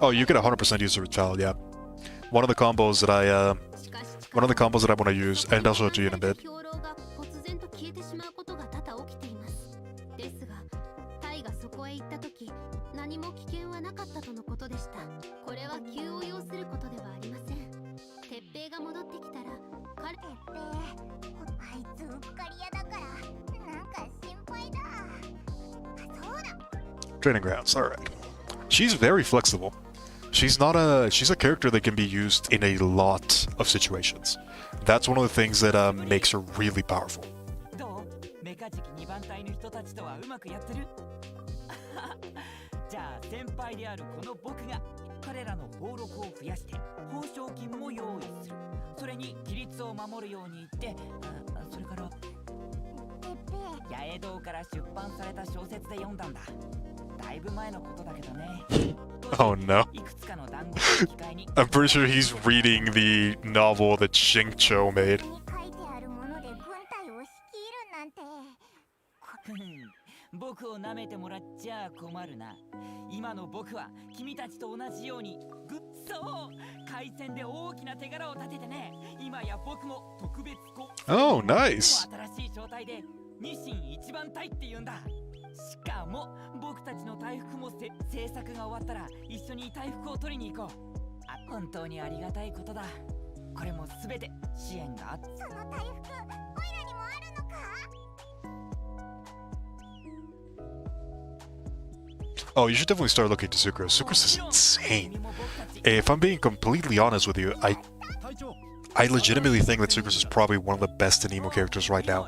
Oh, you can 100% use a child, yeah. One of the combos that I want to use, and I'll show it to you in a bit. Training grounds, alright. She's very flexible. She's a character that can be used in a lot of situations. That's one of the things that makes her really powerful. Oh no. I'm pretty sure he's reading the novel that Xingqiu made. 僕を舐めてもらっちゃ困るな。今の僕は君たちと同じようにそう回線で大きな手柄を立ててね。今や僕も特別Oh, nice. 新しい状態で日清一番隊って言うんだ。しかも僕たちの大福も制作が終わったら一緒に大福を取りに行こう。本当にありがたいことだ。これもすべて支援があって。その大福、オイラにもあるのか？Oh, you should definitely start looking to Sucrose. Sucrose is insane. If I'm being completely honest with you, I legitimately think that Sucrose is probably one of the best Anemo characters right now.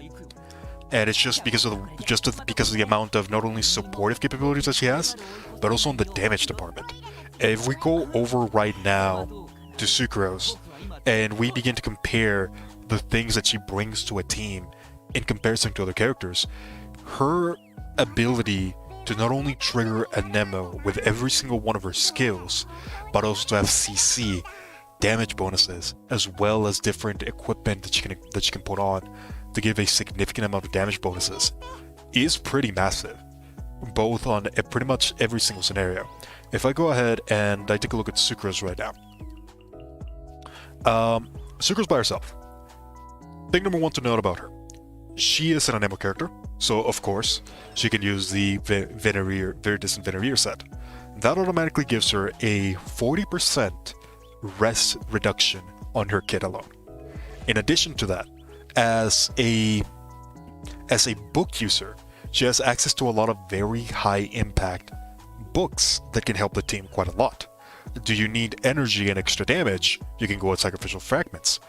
And it's just because of the amount of not only supportive capabilities that she has, but also in the damage department. If we go over right now to Sucrose and we begin to compare the things that she brings to a team in comparison to other characters, her ability to not only trigger a Nemo with every single one of her skills, but also to have CC, damage bonuses, as well as different equipment that she can put on to give a significant amount of damage bonuses, is pretty massive, both on pretty much every single scenario. If I go ahead and I take a look at Sucrose right now. Sucrose by herself. Thing number one to note about her. She is an Anemo character, so of course, she can use the Veritas and Venereer set. That automatically gives her a 40% rest reduction on her kit alone. In addition to that, as a book user, she has access to a lot of very high impact books that can help the team quite a lot. Do you need energy and extra damage? You can go with Sacrificial Fragments.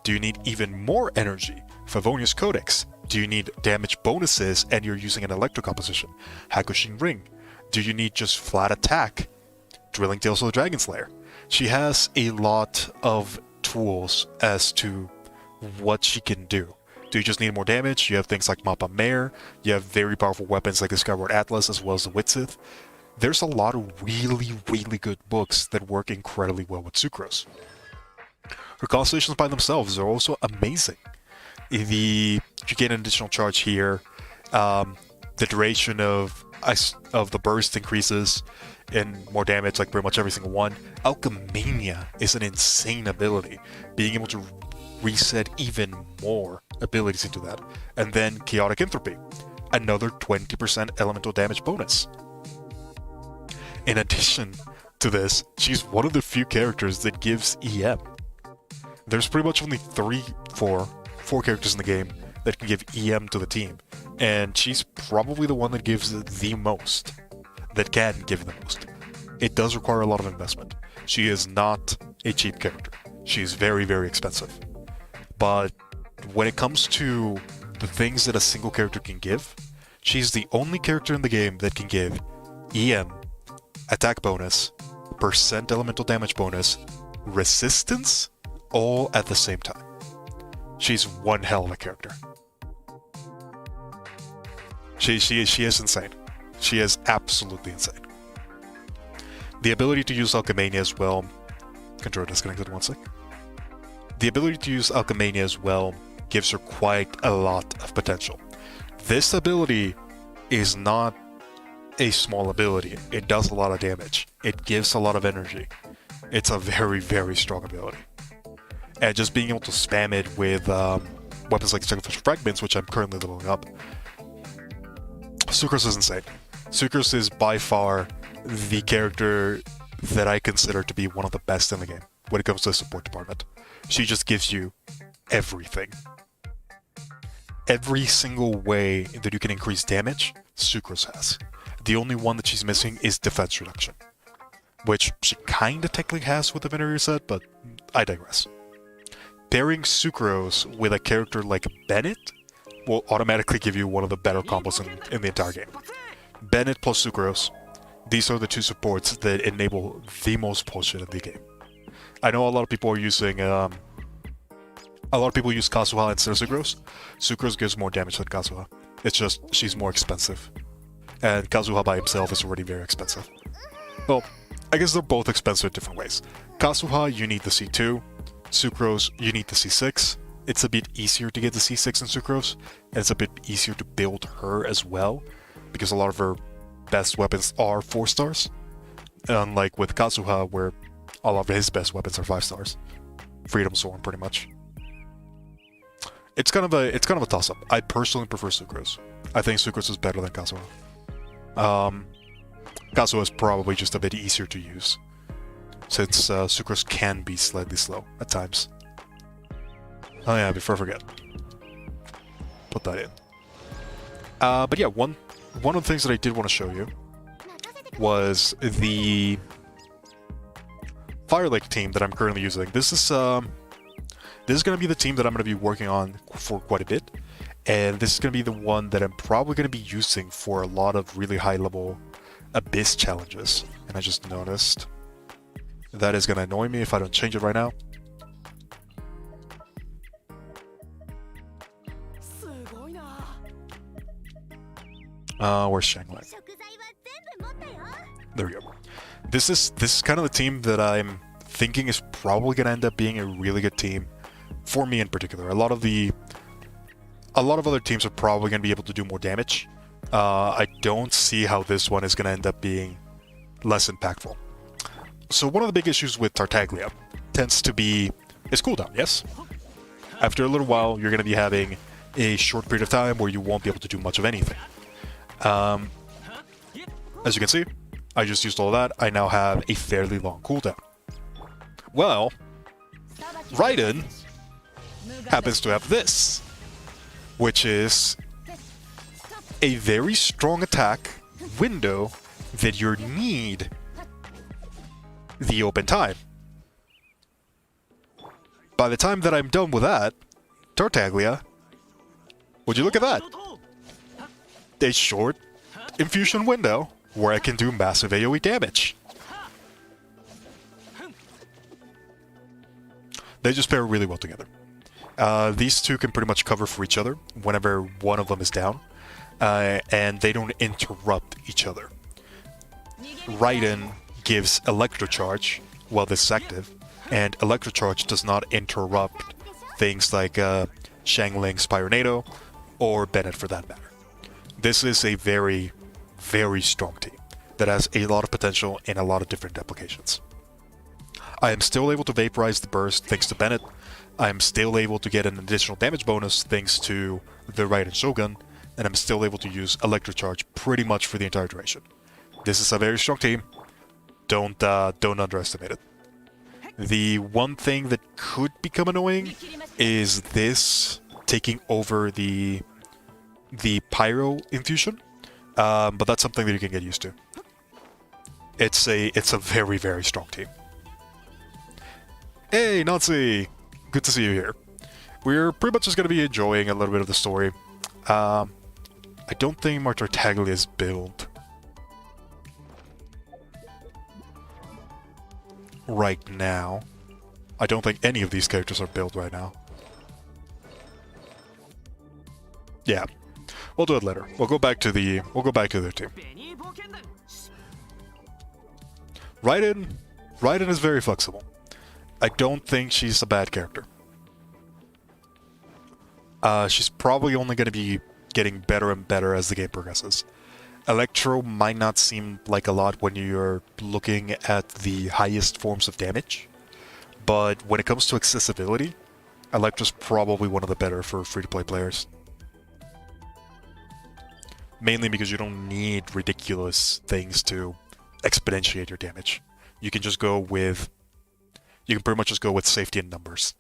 Do you need even more energy? Favonius Codex. Do you need damage bonuses and you're using an Electro composition? Hakushin Ring. Do you need just flat attack? Drilling Tales of the Dragon Slayer. She has a lot of tools as to what she can do. Do you just need more damage? You have things like Mappa Mare. You have very powerful weapons like the Skyward Atlas as well as the Witsith. There's a lot of really, really good books that work incredibly well with Sucrose. Her constellations by themselves are also amazing. You get an additional charge here. The duration of the burst increases and more damage, like pretty much every single one. Alchemania is an insane ability, being able to reset even more abilities into that. And then Chaotic Entropy, another 20% elemental damage bonus. In addition to this, she's one of the few characters that gives EM. There's pretty much only four characters in the game that can give EM to the team, and she's probably the one that gives the most, that can give the most. It does require a lot of investment. She is not a cheap character. She is very, very expensive. But when it comes to the things that a single character can give, she's the only character in the game that can give EM, attack bonus, percent elemental damage bonus, resistance, all at the same time. She's one hell of a character. She is insane. She is absolutely insane. The ability to use Alchemania as well. Controller disconnected, one sec. The ability to use Alchemania as well gives her quite a lot of potential. This ability is not a small ability. It does a lot of damage. It gives a lot of energy. It's a very, very strong ability. And just being able to spam it with weapons like Sacrificial Fragments, which I'm currently leveling up. Sucrose is insane. Sucrose is by far the character that I consider to be one of the best in the game when it comes to the support department. She just gives you everything. Every single way that you can increase damage, Sucrose has. The only one that she's missing is defense reduction, which she kinda technically has with the Venereer set, but I digress. Pairing Sucrose with a character like Bennett will automatically give you one of the better combos in the entire game. Bennett plus Sucrose, these are the two supports that enable the most bullshit in the game. I know a lot of people are using, a lot of people use Kazuha instead of Sucrose. Sucrose gives more damage than Kazuha. It's just, she's more expensive. And Kazuha by himself is already very expensive. Well, I guess they're both expensive in different ways. Kazuha, you need the C2. Sucrose, you need the C6. It's a bit easier to get the C6 in Sucrose, and it's a bit easier to build her as well, because a lot of her best weapons are 4 stars. Unlike with Kazuha, where a lot of his best weapons are 5 stars. Freedom Sword, pretty much. It's kind of a toss-up. I personally prefer Sucrose. I think Sucrose is better than Kazuha. Kazuha is probably just a bit easier to use, since Sucrose can be slightly slow at times. Oh yeah, before I forget. Put that in. But yeah, one of the things that I did want to show you was the Fire Lake team that I'm currently using. This is going to be the team that I'm going to be working on for quite a bit. And this is going to be the one that I'm probably going to be using for a lot of really high-level Abyss challenges. And I just noticed that is going to annoy me if I don't change it right now. Where's Shanghai? There we go. This is kind of the team that I'm thinking is probably going to end up being a really good team for me in particular. A lot of other teams are probably going to be able to do more damage. I don't see how this one is going to end up being less impactful. So one of the big issues with Tartaglia tends to be its cooldown, yes? After a little while, you're going to be having a short period of time where you won't be able to do much of anything. As you can see, I just used all of that. I now have a fairly long cooldown. Well, Raiden happens to have this, which is a very strong attack window that you need the open time. By the time that I'm done with that, Tartaglia, would you look at that? A short infusion window where I can do massive AoE damage. They just pair really well together. These two can pretty much cover for each other whenever one of them is down, and they don't interrupt each other. Raiden gives Electro Charge while this is active, and Electro Charge does not interrupt things like Xiangling's Pyronado or Bennett for that matter. This is a very, very strong team that has a lot of potential in a lot of different applications. I am still able to vaporize the burst thanks to Bennett. I am still able to get an additional damage bonus thanks to the Raiden Shogun, and I'm still able to use Electro Charge pretty much for the entire duration. This is a very strong team. Don't underestimate it. The one thing that could become annoying is this taking over the Pyro infusion, but that's something that you can get used to. It's a very, very strong team. Hey, Nazi! Good to see you here. We're pretty much just going to be enjoying a little bit of the story. I don't think my Tartaglia is build right now. I don't think any of these characters are built right now. Yeah, we'll do it later. We'll go back to their team. Raiden is very flexible. I don't think she's a bad character. She's probably only going to be getting better and better as the game progresses. Electro might not seem like a lot when you're looking at the highest forms of damage, but when it comes to accessibility, Electro's probably one of the better for free-to-play players. Mainly because you don't need ridiculous things to exponentiate your damage. You can just go with... You can pretty much just go with safety and numbers.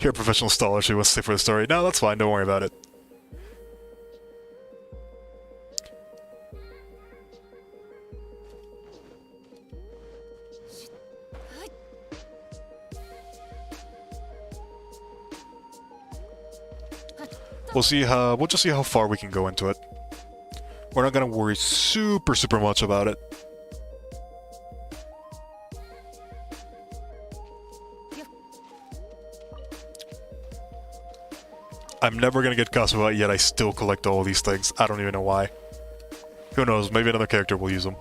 You're a professional staller, she wants to stay for the story. No, that's fine, don't worry about it. We'll just see how far we can go into it. We're not gonna worry super much about it. I'm never gonna get Kasuga, yet I still collect all these things. I don't even know why. Who knows, maybe another character will use them.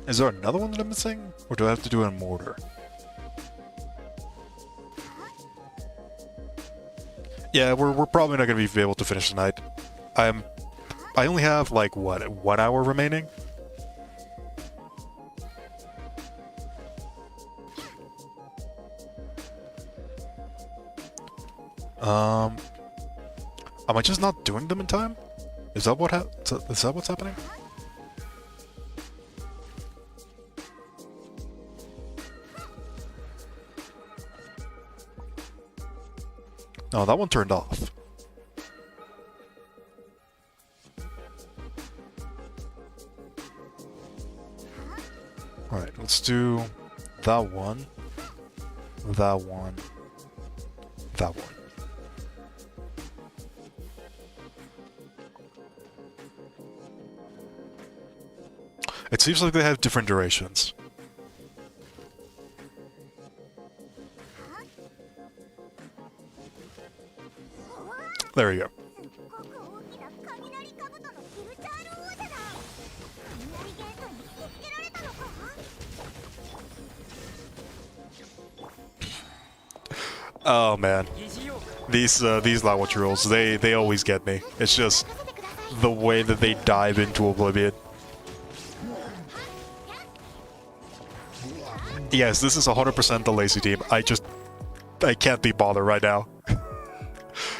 Is there another one that I'm missing? Or do I have to do it in mortar? Yeah, we're probably not going to be able to finish tonight. I only have, like, what, 1 hour remaining? Am I just not doing them in time? Is that what is that what's happening? No, that one turned off. Alright, let's do that one. that one, that one. It seems like they have different durations. There you go. Oh man, these Lawa trolls, they always get me. It's just the way that they dive into Oblivion. Yes, this is 100% the lazy team. I can't be bothered right now.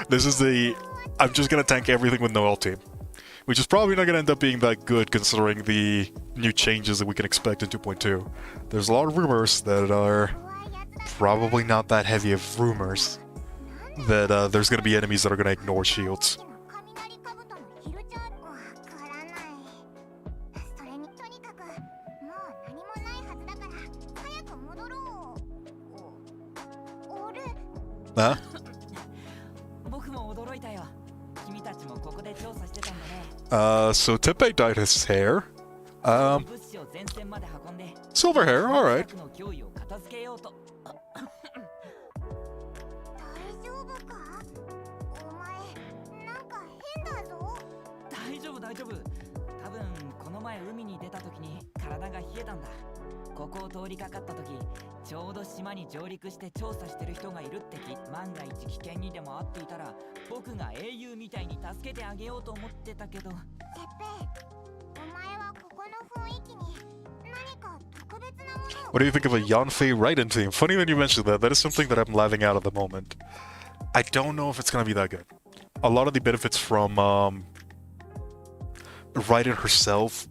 This is the I'm just gonna tank everything with no ult team, which is probably not gonna end up being that good considering the new changes that we can expect in 2.2. There's a lot of rumors that are probably not that heavy of rumors that there's gonna be enemies that are gonna ignore shields. Huh? So Teppei dyed his hair. Silver hair, alright. What do you think of a Yanfei Raiden team? Funny that you mentioned that. That is something that I'm laughing out at the moment. I don't know if it's gonna be that good. A lot of the benefits from Raiden herself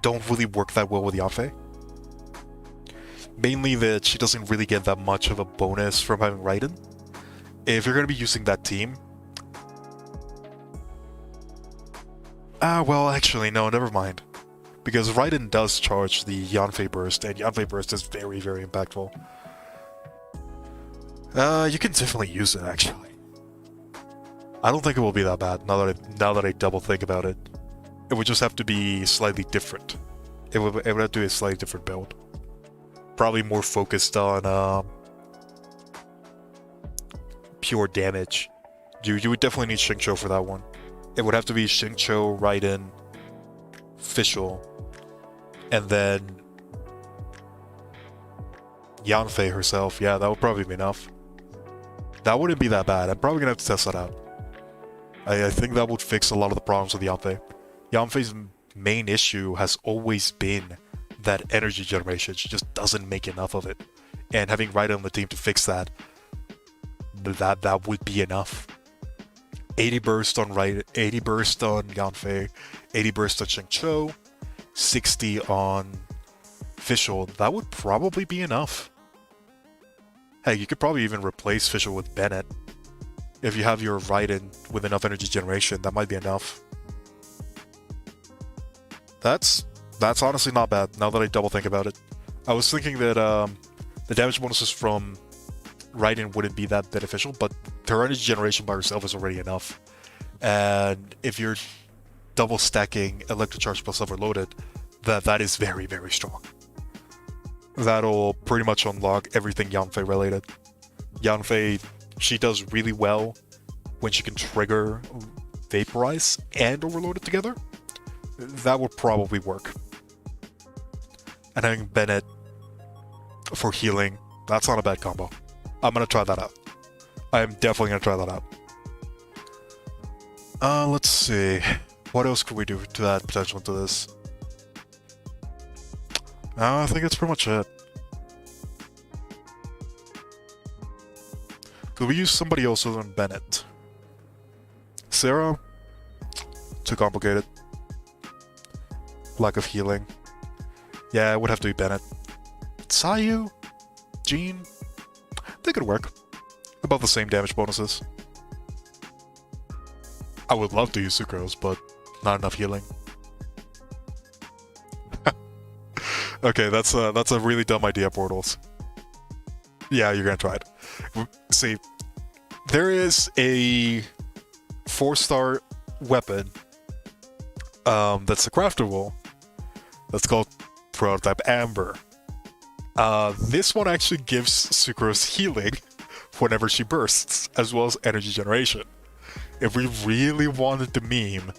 don't really work that well with Yanfei. Mainly that she doesn't really get that much of a bonus from having Raiden. If you're gonna be using that team... well, actually, no, never mind. Because Raiden does charge the Yanfei Burst, and Yanfei Burst is very, very impactful. You can definitely use it, actually. I don't think it will be that bad, now that I double think about it. It would just have to be slightly different. It would have to be a slightly different build. Probably more focused on pure damage. You would definitely need Xingqiu for that one. It would have to be Xingqiu, Raiden, Fischl, and then Yanfei herself. Yeah, that would probably be enough. That wouldn't be that bad. I'm probably gonna have to test that out. I think that would fix a lot of the problems with Yanfei. Yanfei's main issue has always been that energy generation. She just doesn't make enough of it. And having Raiden on the team to fix that, that would be enough. 80 burst on Raiden, 80 burst on Yanfei, 80 burst on Xingqiu, 60 on Fischl. That would probably be enough. Hey, you could probably even replace Fischl with Bennett. If you have your Raiden with enough energy generation, that might be enough. That's honestly not bad, now that I double think about it. I was thinking that the damage bonuses from Raiden wouldn't be that beneficial, but her energy generation by herself is already enough. And if you're double stacking Electrocharge plus Overloaded, that is very, very strong. That'll pretty much unlock everything Yanfei related. Yanfei, she does really well when she can trigger Vaporize and Overloaded together. That would probably work. And having Bennett for healing, that's not a bad combo. I'm gonna try that out. I am definitely gonna try that out. Let's see. What else could we do to add potential to this? I think that's pretty much it. Could we use somebody else other than Bennett? Sarah? Too complicated. Lack of healing. Yeah, it would have to be Bennett. Sayu? Jean? They could work. About the same damage bonuses. I would love to use Sucrose, but not enough healing. Okay, that's a really dumb idea, Portals. Yeah, you're gonna try it. See, there is a 4-star weapon that's a craftable. That's called Prototype Amber. This one actually gives Sucrose healing whenever she bursts, as well as energy generation. If we really wanted to meme,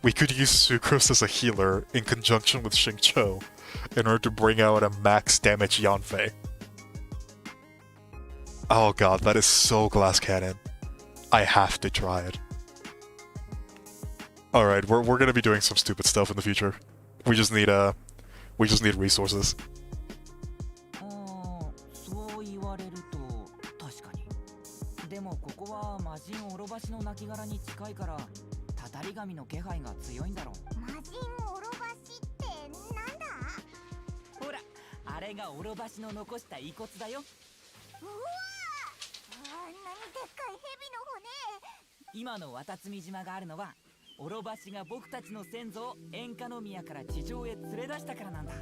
we could use Sucrose as a healer in conjunction with Xingqiu in order to bring out a max damage Yanfei. Oh god, that is so glass cannon. I have to try it. Alright, we're gonna be doing some stupid stuff in the future. We just need resources. そう言われると確かに。でもここは魔人オロバシの亡骸に近いからたたり神の気配が強いんだろう。魔人オロバシってなんだ？ほら、あれがオロバシの残した遺骨だよ。うわあんなにでっかい蛇の骨。今の渡積島があるのはオロバシが僕たちの先祖を塩化の宮から地上へ連れ出したからなんだ。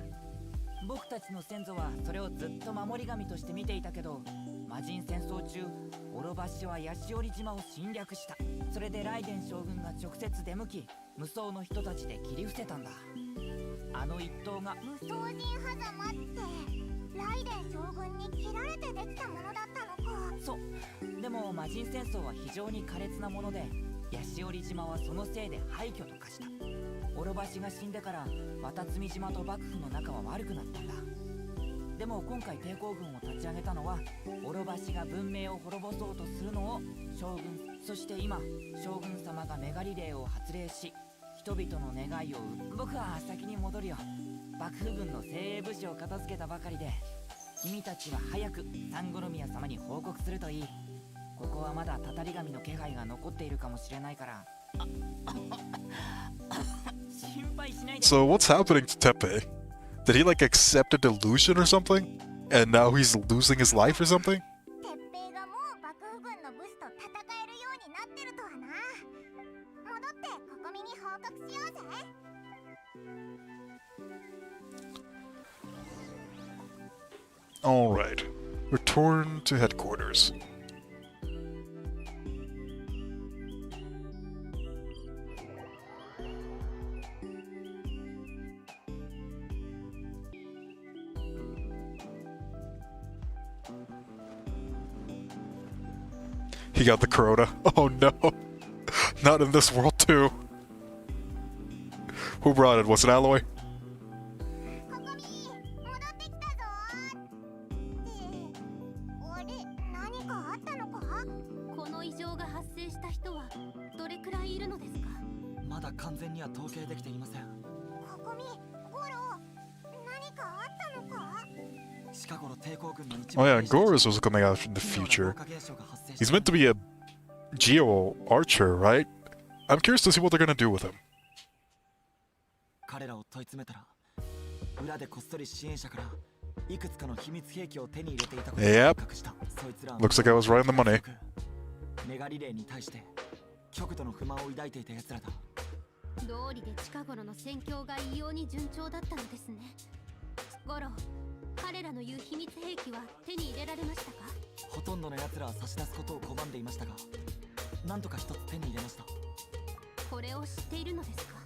僕たちの先祖はそれをずっと守り神として見ていたけど、魔人戦争中オロバシはヤシオリ島を侵略した。それでライデン将軍が直接出向き、無双の人たちで切り伏せたんだ。あの一党が無双人狭間ってライデン将軍に切られてできたものだったのか。そう。でも魔人戦争は非常に苛烈なもので、ヤシオリ島はそのせいで廃墟と化した。オロバシが死んでから渡積島と幕府の仲は悪くなったんだ。でも今回抵抗軍を立ち上げたのはオロバシが文明を滅ぼそうとするのを将軍、そして今将軍様がメガリレーを発令し人々の願いを僕は先に戻るよ。幕府軍の精鋭武士を片付けたばかりで、君たちは早く三五宮様に報告するといい。ここはまだたたり神の気配が残っているかもしれないから。心配しないで。 So what's happening to Tepe? Did he like accept a delusion or something? And now he's losing his life or something? 鉄平がもう幕府軍の武士と戦えるようになってるとはな。戻ってここみに報告しようぜ。Alright. Return to headquarters. He got the corona. Oh no. Not in this world too. Who brought it? Was it Alloy? ここみ戻ってきたぞー。ってあれ何かあったのか？この異常が発生した人はどれくらいいるのですか？まだ完全には統計できていません。ここみゴロ何かあったのか？ Oh yeah, Gorus was coming out in the future. He's meant to be a Geo Archer, right? I'm curious to see what they're gonna do with him. 彼らを問い詰めたら裏でこっそり支援者からいくつかの秘密兵器を手に入れていたことを Yep. 隠したそいつらは Looks like I was right on the money. メガリレーに対して極度の不満を抱いていた奴らだ。道理で近頃の戦況が異様に順調だったのですね。ゴロ、彼らの言う秘密兵器は手に入れられましたか？ほとんどの奴らは差し出すことを拒んでいましたが、なんとか一つ手に入れました。これを知っているのですか？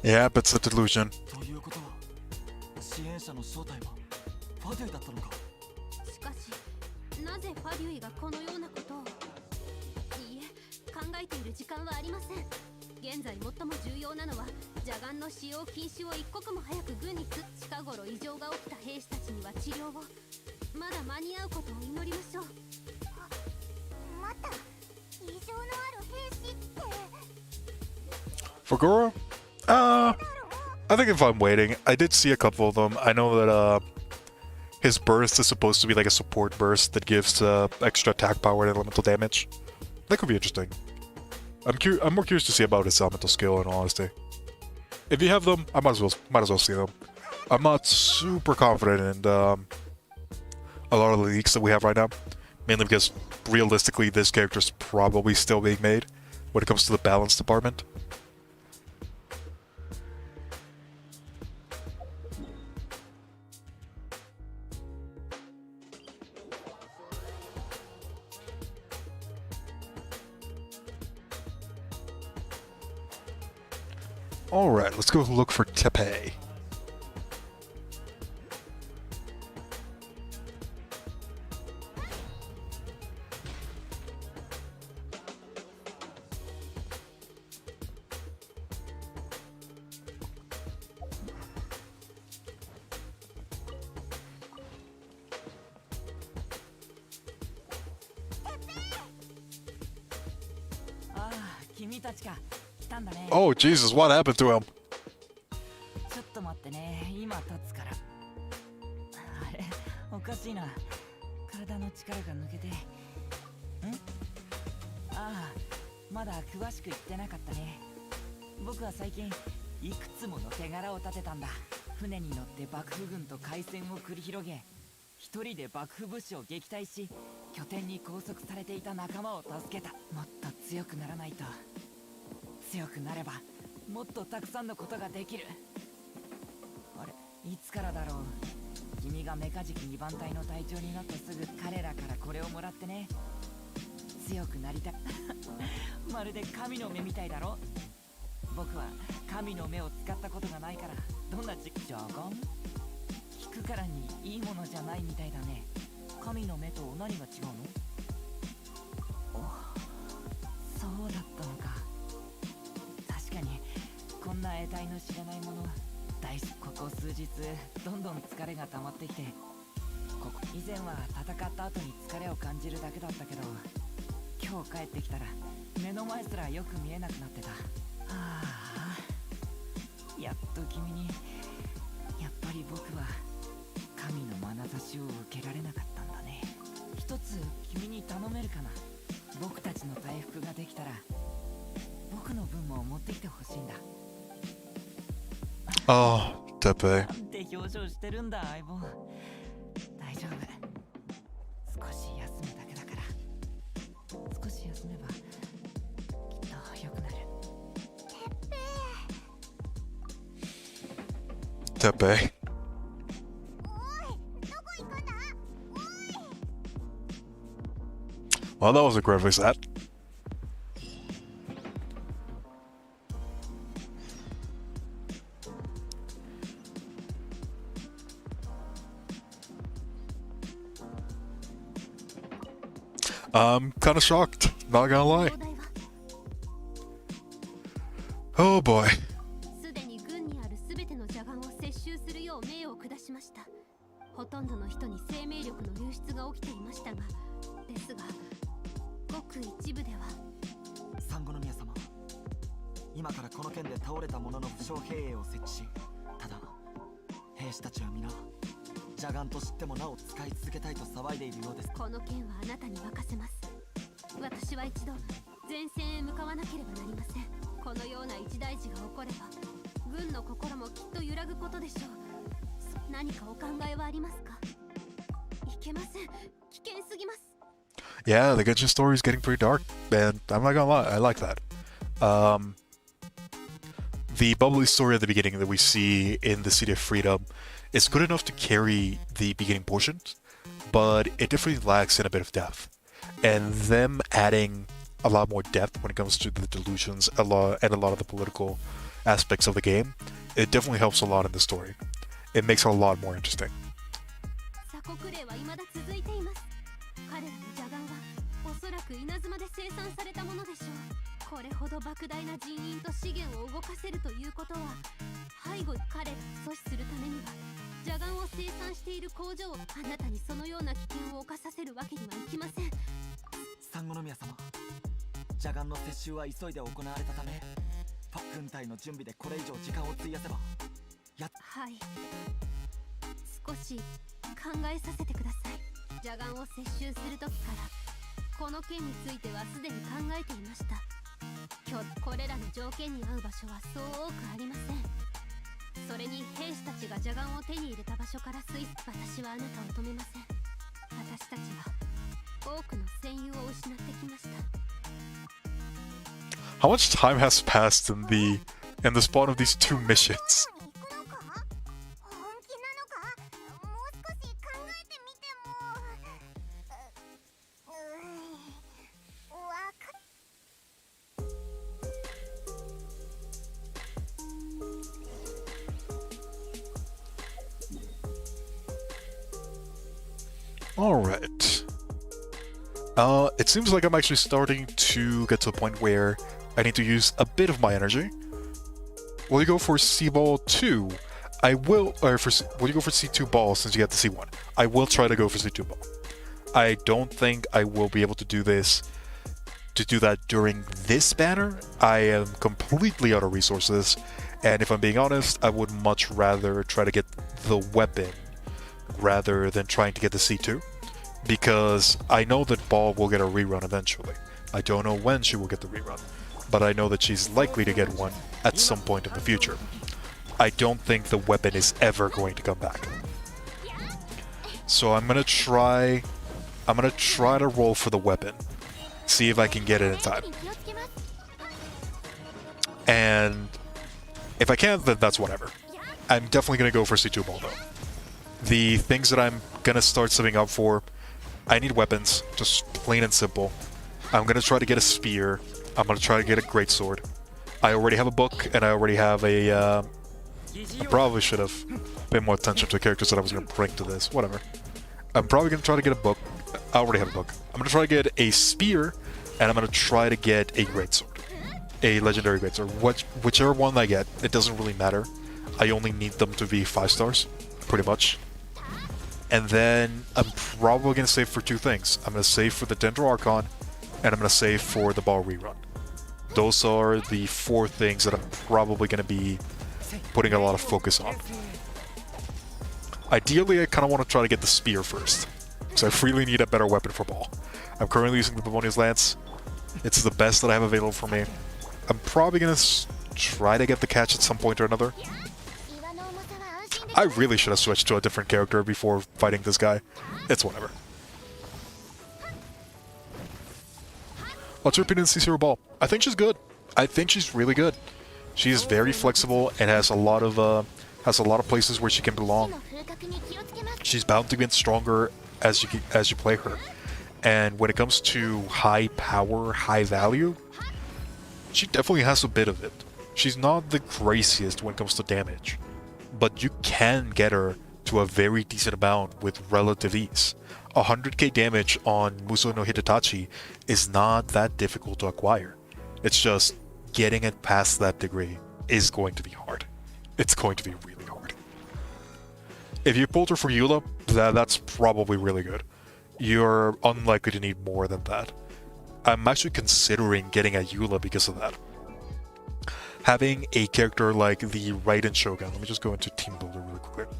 Yep, it's a delusion. ということは支援者の正体はファデュイだったのか。しかし、なぜファデュイがこのようなことを？いいえ、考えている時間はありません。現在最も重要なのは邪眼の使用禁止を一刻も早く軍に近頃異常が起きた兵士たちには治療を。まだ間に合うことを祈りましょう。また異常のある兵士って For Goro? I think if I'm waiting, I did see a couple of them. I know that his burst is supposed to be like a support burst that gives extra attack power and elemental damage. That could be interesting. I'm more curious to see about his elemental skill in all honesty. If you have them, I might as well see them. I'm not super confident in a lot of the leaks that we have right now, mainly because realistically this character's probably still being made when it comes to the balance department. Alright, let's go look for Tepe. Oh Jesus, what happened to him? ちょっと待ってね、今立つから。あれ、おかしいな。体の力が抜けて。ああ、まだ詳しく言ってなかったね。僕は最近いくつもの手柄を立てたんだ。船に乗って幕府軍と海戦を繰り広げ、一人で幕府武士を撃退し、拠点に拘束されていた仲間を助けた。もっと強くならないと。強くなればもっとたくさんのことができる。あれ、いつからだろう。君がメカジキ2番隊の隊長になってすぐ彼らからこれをもらってね。強くなりたいまるで神の目みたいだろ。僕は神の目を使ったことがないから、どんな邪眼？聞くからにいいものじゃないみたいだね。神の目と何が違うの？そうだったのか。確かにこんな得体の知れないもの大事。ここ数日どんどん疲れが溜まってきて、以前は戦った後に疲れを感じるだけだったけど、今日帰ってきたら目の前すらよく見えなくなってた。はあ、やっと君に、やっぱり僕は神の眼差しを受けられなかったんだね。一つ君に頼めるかな。僕たちの大福ができたら僕の分も持ってきてほしいんだ。Oh, Tepe. なんて表情してるんだ、相棒。大丈夫。少し休むだけだから。少し休めばきっと良くなる。Tepe. Well, that was incredibly sad. I'm kind of shocked, not gonna lie. 容体は Oh boy. すでに軍にあるすべての邪眼を接収するよう命を下しました。ほとんどの人に生命力の流出が起きていましたが、ですがごく一部では。三宮様、今からこの剣で倒れた者の負傷兵営を設置し、ただ兵士たちは皆邪眼と知ってもなお使い続けたいと騒いでいるようです。この件はあなたに任せます。私は一度前線へ向かわなければなりません。このような一大事が起これば軍の心もきっと揺らぐことでしょう。何かお考えはありますか？いけません。危険すぎます。 Yeah, the Genshin story is getting pretty dark, and I'm not gonna lie, I like that. The bubbly story at the beginning that we see in the City of Freedom is good enough to carry the beginning portions, but it definitely lacks in a bit of depth. And them adding a lot more depth when it comes to the delusions and a lot of the political aspects of the game, it definitely helps a lot in the story. It makes it a lot more interesting. 鎖国令は未だ続いています。彼らの邪眼はおそらく稲妻で生産されたものでしょう。これほど莫大な人員と資源を動かせるということは、背後に彼らを阻止するためには邪眼を生産している工場を、あなたにそのような危険を冒させるわけにはいきません。三宮様、邪眼の撤収は急いで行われたため、軍隊の準備でこれ以上時間を費やせばはい、少し考えさせてください。邪眼を接収する時からこの件についてはすでに考えていました。今日これらの条件に合う場所はそう多くありません。それに兵士たちが邪眼を手に入れた場所から私はあなたを止めません。私たちは多くの戦友を失ってきました。 How much time has passed in the spawn of these two missions? 行くのか？本気なのか？もう少し考えてみても。わか Alright. It seems like I'm actually starting to get to a point where I need to use a bit of my energy. Will you go for C-Ball 2? I will, will you go for C2 Ball since you got the C1? I will try to go for C2 Ball. I don't think I will be able to do that during this banner. I am completely out of resources, and if I'm being honest, I would much rather try to get the weapon rather than trying to get the C2, because I know that Ball will get a rerun eventually. I don't know when she will get the rerun, but I know that she's likely to get one at some point in the future. I don't think the weapon is ever going to come back. So I'm gonna try to roll for the weapon, see if I can get it in time. And if I can't, then that's whatever. I'm definitely gonna go for C2 Ball though. The things that I'm gonna start saving up for, I need weapons, just plain and simple. I'm gonna try to get a spear. I'm gonna try to get a greatsword. I already have a book, and I already have a. I probably should have paid more attention to the characters that I was gonna bring to this. Whatever. I'm probably gonna try to get a book. I already have a book. I'm gonna try to get a spear, and I'm gonna try to get a greatsword, a legendary greatsword. Whichever one I get, it doesn't really matter. I only need them to be 5 stars, pretty much. And then I'm probably going to save for 2 things. I'm going to save for the Dendro Archon, and I'm going to save for the Ball rerun. Those are the 4 things that I'm probably going to be putting a lot of focus on. Ideally, I kind of want to try to get the spear first, because I really need a better weapon for Ball. I'm currently using the Pavonia's Lance. It's the best that I have available for me. I'm probably going to try to get the catch at some point or another. I really should have switched to a different character before fighting this guy. It's whatever. What's your opinion on C0 Ball? I think she's good. I think she's really good. She's very flexible and has a lot of places where she can belong. She's bound to get stronger as you play her. And when it comes to high power, high value, she definitely has a bit of it. She's not the craziest when it comes to damage, but you can get her to a very decent amount with relative ease. 100k damage on Musou no Hidetachi is not that difficult to acquire. It's just getting it past that degree is going to be hard. It's going to be really hard. If you pulled her for Eula, that's probably really good. You're unlikely to need more than that. I'm actually considering getting a Eula because of that. Having a character like the Raiden Shogun, let me just go into Team Builder really quickly.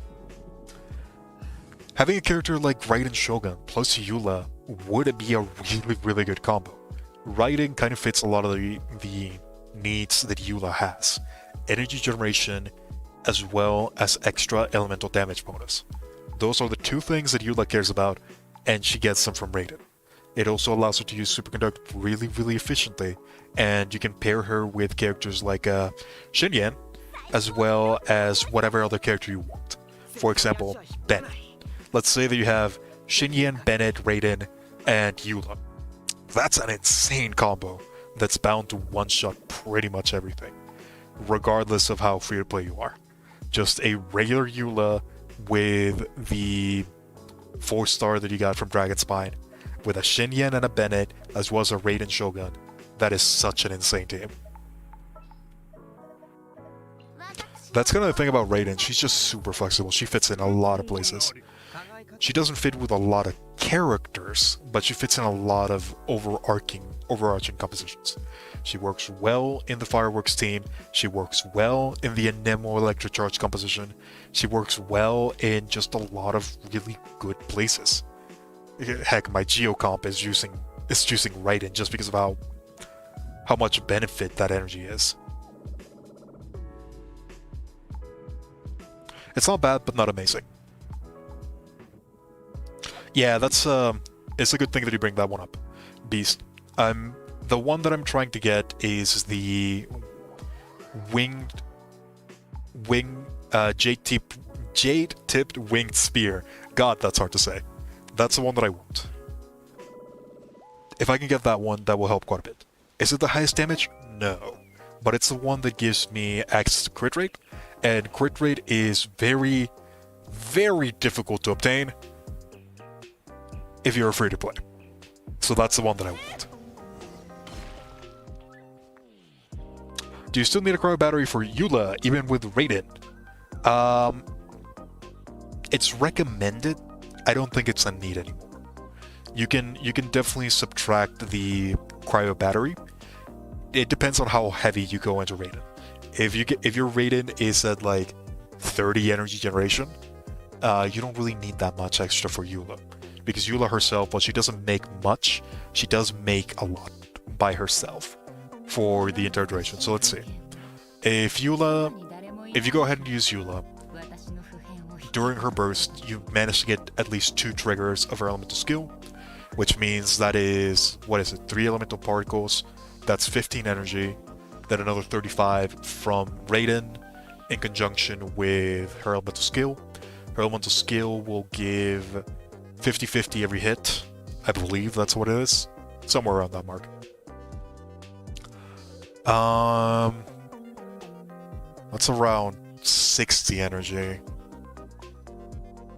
Having a character like Raiden Shogun plus Eula would be a really, really good combo. Raiden kind of fits a lot of the needs that Eula has. Energy generation, as well as extra elemental damage bonus. Those are the 2 things that Eula cares about, and she gets them from Raiden. It also allows her to use Superconduct really, really efficiently, and you can pair her with characters like Shinyan, as well as whatever other character you want. For example, Bennett. Let's say that you have Shinyan, Bennett, Raiden, and Eula. That's an insane combo that's bound to one-shot pretty much everything, regardless of how free-to-play you are. Just a regular Eula with the 4-star that you got from Dragon Spine, with a Shinyan and a Bennett, as well as a Raiden Shogun. That is such an insane team. That's kind of the thing about Raiden. She's just super flexible. She fits in a lot of places. She doesn't fit with a lot of characters, but she fits in a lot of overarching compositions. She works well in the Fireworks team. She works well in the Anemo Electric Charge composition. She works well in just a lot of really good places. Heck, my Geocomp is using Raiden just because of how much benefit that energy is. It's not bad, but not amazing. Yeah, that's it's a good thing that you bring that one up, Beast. The one that I'm trying to get is the jade-tipped winged spear. God, that's hard to say. That's the one that I want. If I can get that one, that will help quite a bit. Is it the highest damage? No. But it's the one that gives me access to crit rate, and crit rate is very, very difficult to obtain. if you're free to play. So that's the one that I want. Do you still need a cryo battery for Eula, even with Raiden? It's recommended. I don't think it's a need anymore. You can definitely subtract the cryo battery. It depends on how heavy you go into Raiden. If your Raiden is at like 30 energy generation, you don't really need that much extra for Eula. Because Eula herself, while she doesn't make much, she does make a lot by herself for the entire duration. So let's see. If you go ahead and use Eula, during her burst, you manage to get at least 2 triggers of her elemental skill, which means that is, 3 elemental particles, that's 15 energy, then another 35 from Raiden in conjunction with her elemental skill. Her elemental skill will give 50-50 every hit. I believe that's what it is. Somewhere around that mark. That's around 60 energy.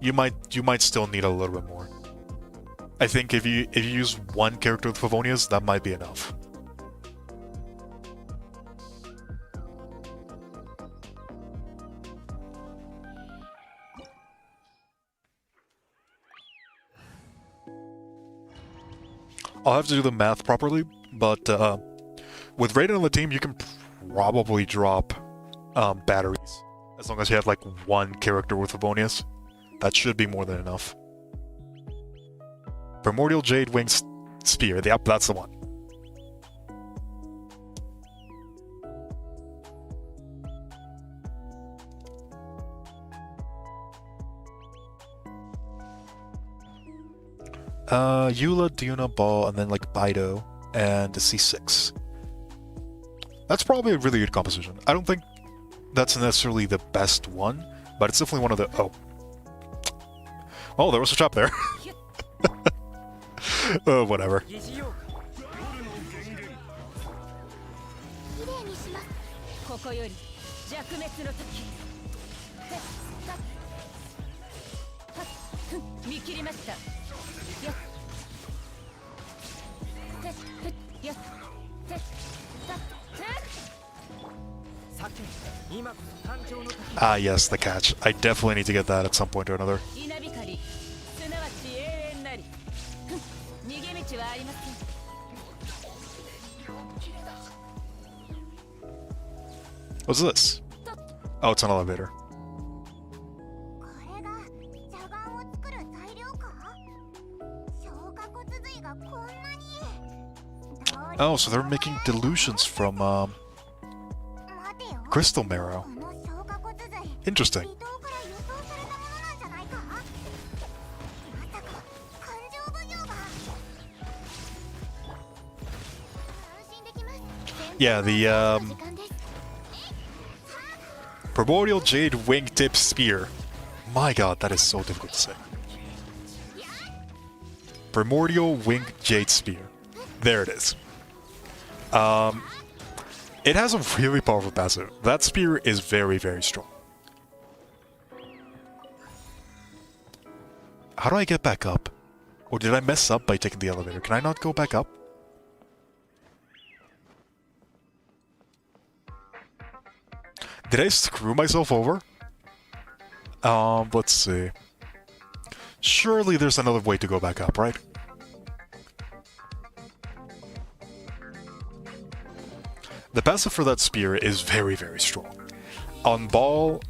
You might still need a little bit more. I think if you use one character with Favonius, that might be enough. I'll have to do the math properly, but with Raiden on the team, you can probably drop batteries. As long as you have like one character with Favonius. That should be more than enough. Primordial Jade Wing Spear. Yep, that's the one. Eula, Duna, Ball, and then like Bido, and the C6. That's probably a really good composition. I don't think that's necessarily the best one, but it's definitely one of the... Oh, there was a trap there. Oh, whatever. Ah, yes, the catch. I definitely need to get that at some point or another. What's this? Oh, it's an elevator. Oh, so they're making dilutions from crystal marrow. Interesting. Yeah, the Primordial Jade Wingtip Spear. My god, that is so difficult to say. Primordial Wing Jade Spear. There it is. It has a really powerful passive. That spear is very, very strong. How do I get back up? Or did I mess up by taking the elevator? Can I not go back up? Did I screw myself over? Let's see. Surely there's another way to go back up, right? The passive for that spear is very, very strong. On Ball,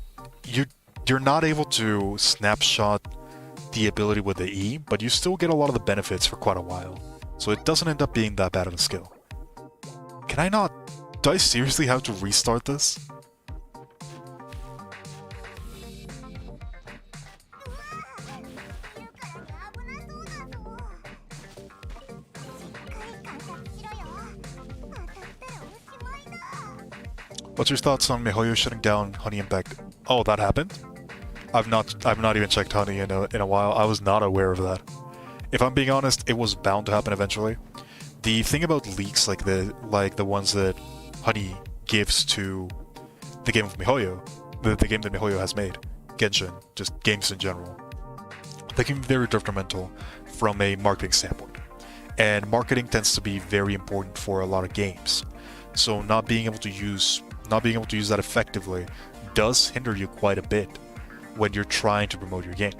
you're not able to snapshot the ability with the E, but you still get a lot of the benefits for quite a while. So it doesn't end up being that bad of a skill. Can I not... Do I seriously have to restart this? What's your thoughts on MiHoYo shutting down Honey Impact? Oh, that happened? I've not even checked Honey in a while. I was not aware of that. If I'm being honest, it was bound to happen eventually. The thing about leaks like the ones that Honey gives to the game of MiHoYo, the game that MiHoYo has made, Genshin, just games in general, they can be very detrimental from a marketing standpoint. And marketing tends to be very important for a lot of games. So not being able to use that effectively does hinder you quite a bit when you're trying to promote your game.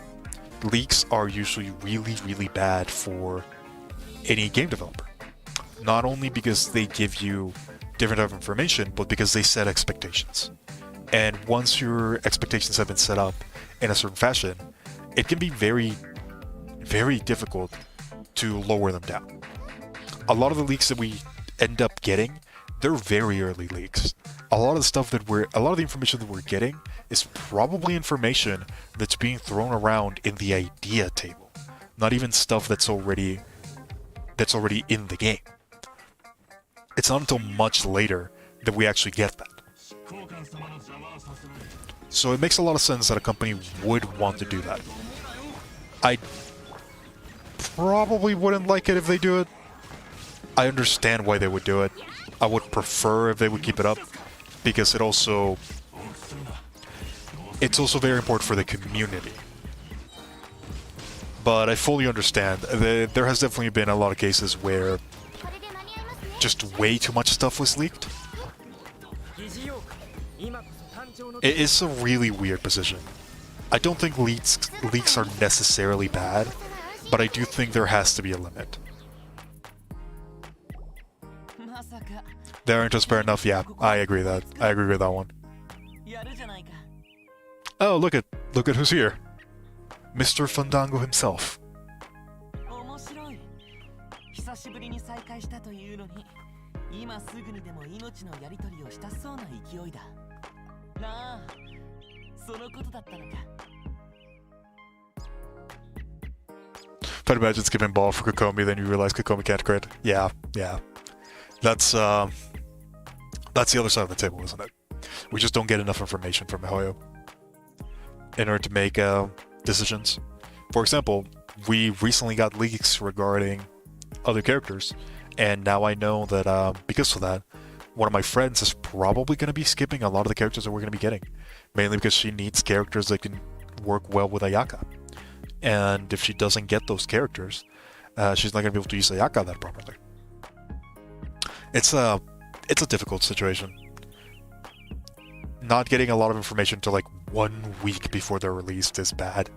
Leaks are usually really, really bad for any game developer. Not only because they give you different type of information, but because they set expectations. And once your expectations have been set up in a certain fashion, it can be very, very difficult to lower them down. A lot of the leaks that we end up getting, they're very early leaks. A lot of the information that we're getting is probably information that's being thrown around in the idea table, not even stuff that's already in the game. It's not until much later that we actually get that. So it makes a lot of sense that a company would want to do that. I probably wouldn't like it if they do it. I understand why they would do it. I would prefer if they would keep it up, because it's also very important for the community. But I fully understand. There has definitely been a lot of cases where just way too much stuff was leaked. It is a really weird position. I don't think leaks are necessarily bad, but I do think there has to be a limit. They aren't just fair enough. Yeah, I agree with that one. Oh, look at who's here. Mr. Fandango himself. 久しぶりに再会したというのに、今すぐにでも命のやり取りをしたそうな勢いだ。なあ、そのことだったのか。I'd imagine skipping ball for Kokomi, then you realize Kokomi can't crit. Yeah. That's the other side of the table, isn't it? We just don't get enough information from Mihoyo in order to make decisions. For example, we recently got leaks regarding other characters, and now I know that because of that, one of my friends is probably going to be skipping a lot of the characters that we're going to be getting, mainly because she needs characters that can work well with Ayaka. And if she doesn't get those characters, she's not going to be able to use Ayaka that properly. It's a difficult situation. Not getting a lot of information until like 1 week before they're released is bad.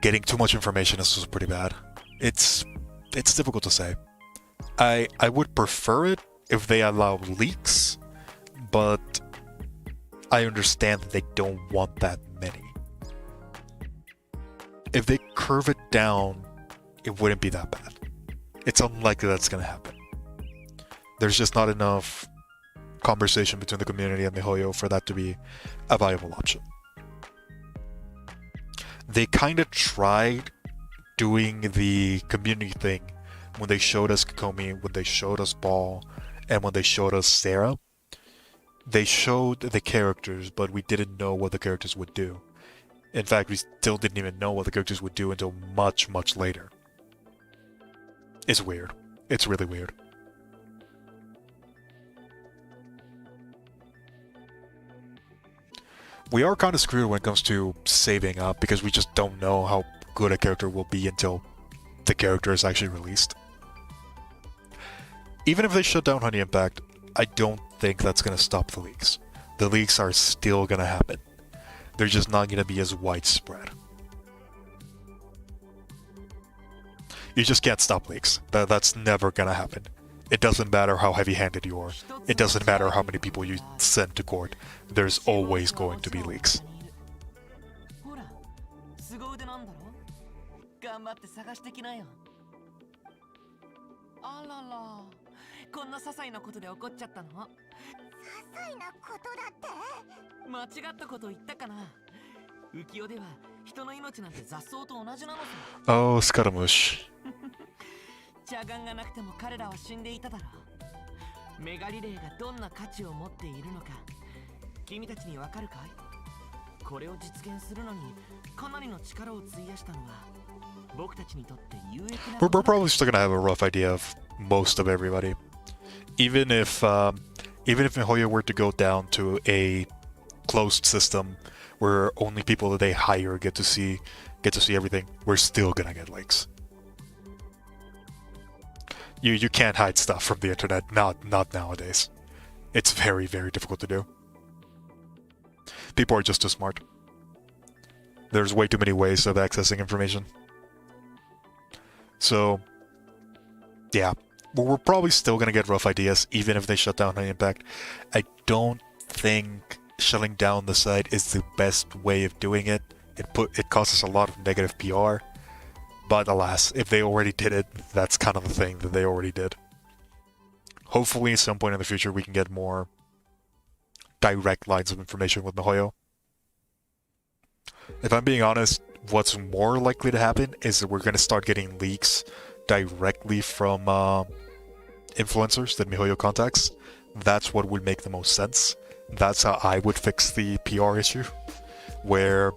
Getting too much information is also pretty bad. It's difficult to say. I would prefer it if they allow leaks, but I understand that they don't want that many. If they curve it down, it wouldn't be that bad. It's unlikely that's going to happen. There's just not enough conversation between the community and Mihoyo for that to be a viable option. They kind of tried doing the community thing when they showed us Kokomi, when they showed us Ball, and when they showed us Sarah. They showed the characters, but we didn't know what the characters would do. In fact, we still didn't even know what the characters would do until much, much later. It's weird. It's really weird. We are kind of screwed when it comes to saving up, because we just don't know how good a character will be until the character is actually released. Even if they shut down Honey Impact, I don't think that's going to stop the leaks. The leaks are still going to happen. They're just not going to be as widespread. You just can't stop leaks. That's never going to happen. It doesn't matter how heavy-handed you are. It doesn't matter how many people you send to court. There's always going to be leaks. ほら、凄腕なんだろ？頑張って探してきなよ。あらら、こんな些細なことで怒っちゃったの？些細なことだって？間違ったこと言ったかな？浮世では人の命なんて雑草と同じなのさ。Oh, Scaramouche. 邪眼がなくても彼らは死んでいただろう。メガリレーがどんな価値を持っているのか、君たちにわかるかい？これを実現するのにかなりの力を費やしたのは僕たちにとって有益な。We're probably still gonna have a rough idea of most of everybody. Even if Mihoyo were to go down to a closed system where only people that they hire get to see everything, we're still gonna get leaks. You can't hide stuff from the internet, not nowadays. It's very, very difficult to do. People are just too smart. There's way too many ways of accessing information. So, yeah. But we're probably still gonna get rough ideas, even if they shut down High Impact. I don't think shutting down the site is the best way of doing it. It causes a lot of negative PR. But alas, if they already did it, that's kind of the thing that they already did. Hopefully, at some point in the future, we can get more direct lines of information with MiHoYo. If I'm being honest, what's more likely to happen is that we're going to start getting leaks directly from influencers that MiHoYo contacts. That's what would make the most sense. That's how I would fix the PR issue, where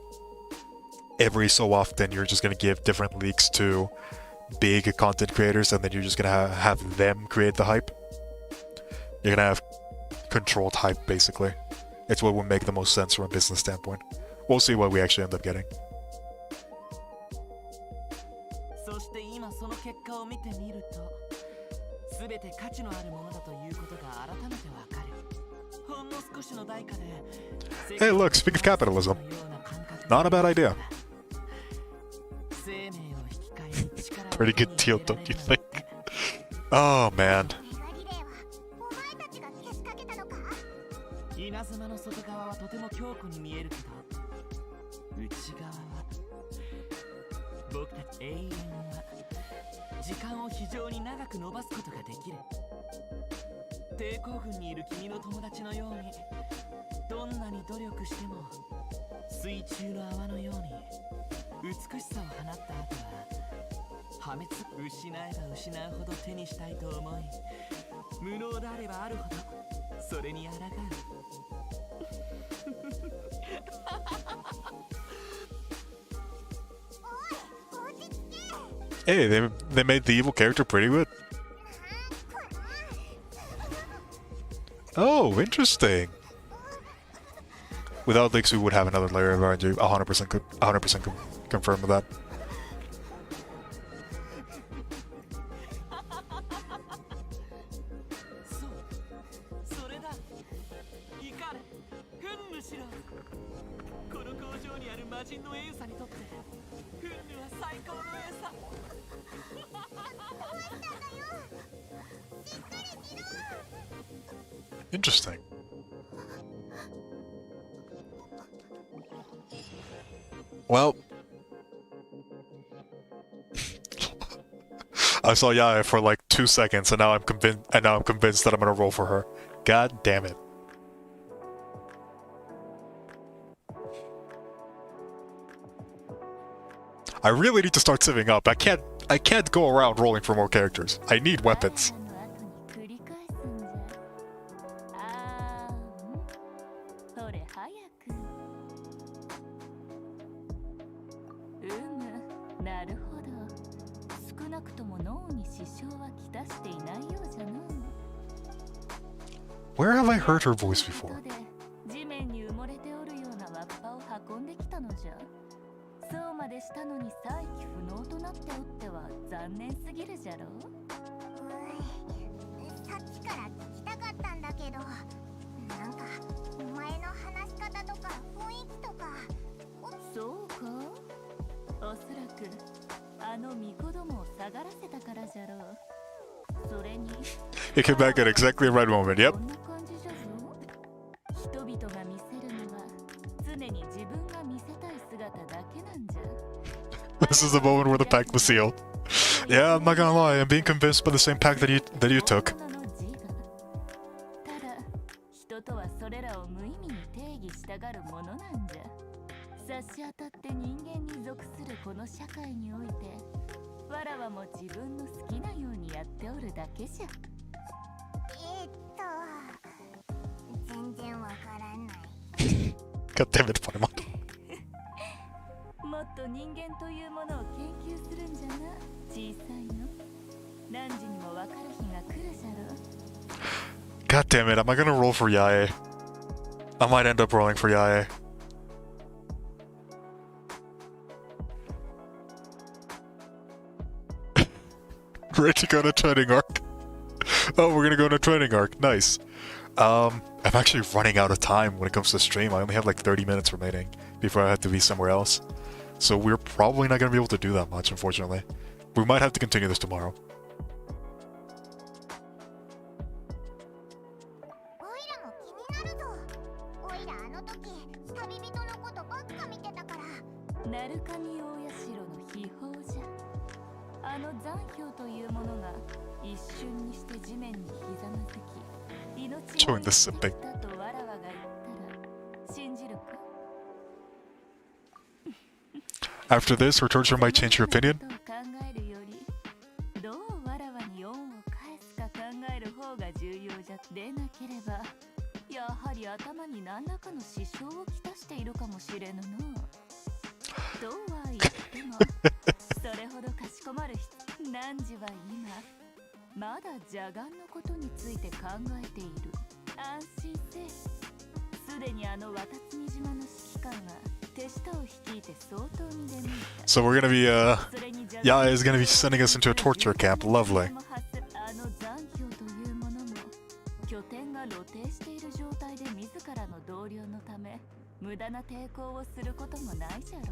every so often you're just going to give different leaks to big content creators, and then you're just going to have them create the hype. You're going to have controlled hype, basically. It's what would make the most sense from a business standpoint. We'll see what we actually end up getting. そして今その結果を見てみると、全て価値のあるものだということが改めてわかる。ほんの少しの代価で。Hey, look, speak of capitalism. Not a bad idea. Pretty good deal, don't you think? Oh, man. 稲妻の外側はとても強固に見えるけど、内側は僕たち永遠は時間を非常に長く伸ばすことができる。抵抗軍にいる君の友達のように、どんなに努力しても水中の泡のように美しさを放った後は破滅失えば失うほど手にしたいと思い、無能であればあるほどそれに抗う。Hey, they made the evil character pretty good. Oh, interesting. Without leaks, we would have another layer of RNG. 100% confirmed with that. Interesting. Well, I saw Yae for like 2 seconds, and now I'm convinced that I'm gonna roll for her. God damn it. I really need to start saving up. I can't go around rolling for more characters. I need weapons. Where have I heard her voice before? It came back at exactly the right moment, yep. This is the moment where the pact was sealed. Yeah, I'm not gonna lie, I'm being convinced by the same pact that you took. God damn it, Paimon. God damn it, am I gonna roll for Yae? I might end up rolling for Yae. Ready to go on a training arc. Oh, we're gonna go on a training arc. Nice. I'm actually running out of time when it comes to stream. I only have like 30 minutes remaining before I have to be somewhere else. So we're probably not gonna be able to do that much, unfortunately. We might have to continue this tomorrow. おいらも気になるぞ。おいらあの時旅人のことばっか見てたから。鳴神大社の秘宝じゃ。あの残氷というものが一瞬にして地面にひざまずき、命が Join the sipping. だとわらわが言ったら信じるか？ After this, Return might change your opinion. 考えるより、どうわらわに恩を返すか考える方が重要じゃ。でなければ、やはり頭に何らかの支障をきたしているかもしれぬの。とは言っても、それほどかしこまる必要。汝は今、まだ邪眼のことについて考えている。安心せ。すでにあの渡積島の指揮官が手下を率いて相当に出向いた。 So we're gonna be, Yaya is gonna be sending us into a torture camp. Lovely. あの残氷というものも拠点が露呈している状態で自らの同僚のため無駄な抵抗をすることもないじゃろう。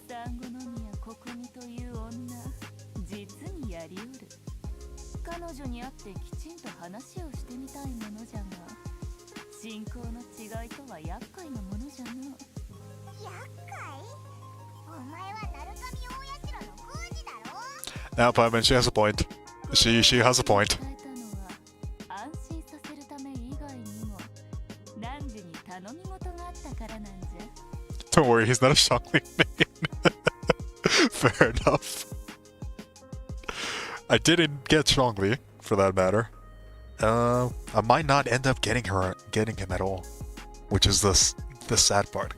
産後宮国見という女、実にやりうる。彼女に会ってきちんと話をしてみたいものじゃが、信仰の違いとは厄介なものじゃの。厄介？お前は鳴神大社の宮司だろ。 Now, Paiman, she has a point. She has a point. 伝えたのは安心させるため以外にも何時に頼み事があったからなんじゃ。 Don't worry, he's not a Shangli main. Fair enough. I didn't get Shangli, for that matter. I might not end up getting him at all, which is the sad part.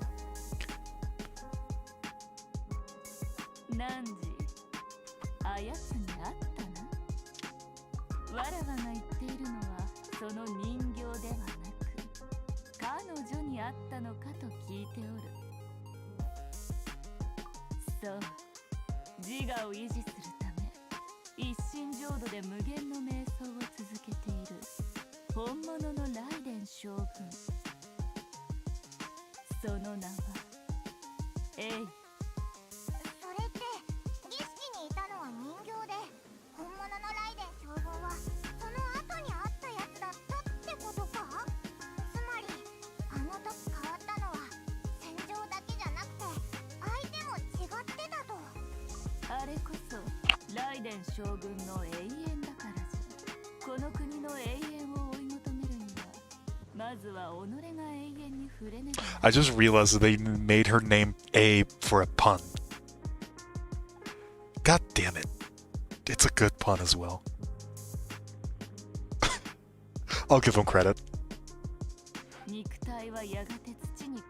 何時あやつにあったな。わらわが言っているのはその人形ではなく彼女にあったのかと聞いておる。そう、自我を維持するため一心浄土で無限の瞑想を続けている本物のライデン将軍。その名はエイ。それって儀式にいたのは人形で、本物のライデン将軍はその後にあったやつだったってことか？つまりあの時変わったのは戦場だけじゃなくて相手も違ってたと。あれこそライデン将軍の永遠だからじゃ。この国の永遠を追い求めるにはまずは己が永遠に触れねば。 I just realized that they made her name A for a pun. God damn it. It's a good pun as well. I'll give them credit. 肉体はやがて土に帰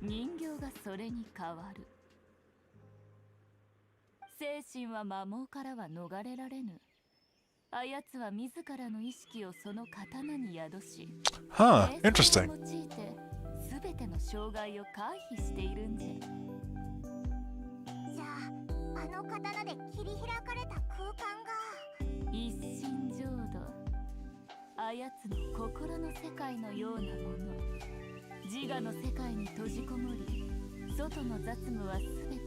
り、人形がそれに変わる。精神は魔網からは逃れられぬ。あやつは自らの意識をその刀に宿し、 Huh, 瞑 interesting. 想を用いて全ての障害を回避しているんじゃ。じゃああの刀で切り開かれた空間が一心浄土、あやつの心の世界のようなもの。自我の世界に閉じこもり、外の雑務は全て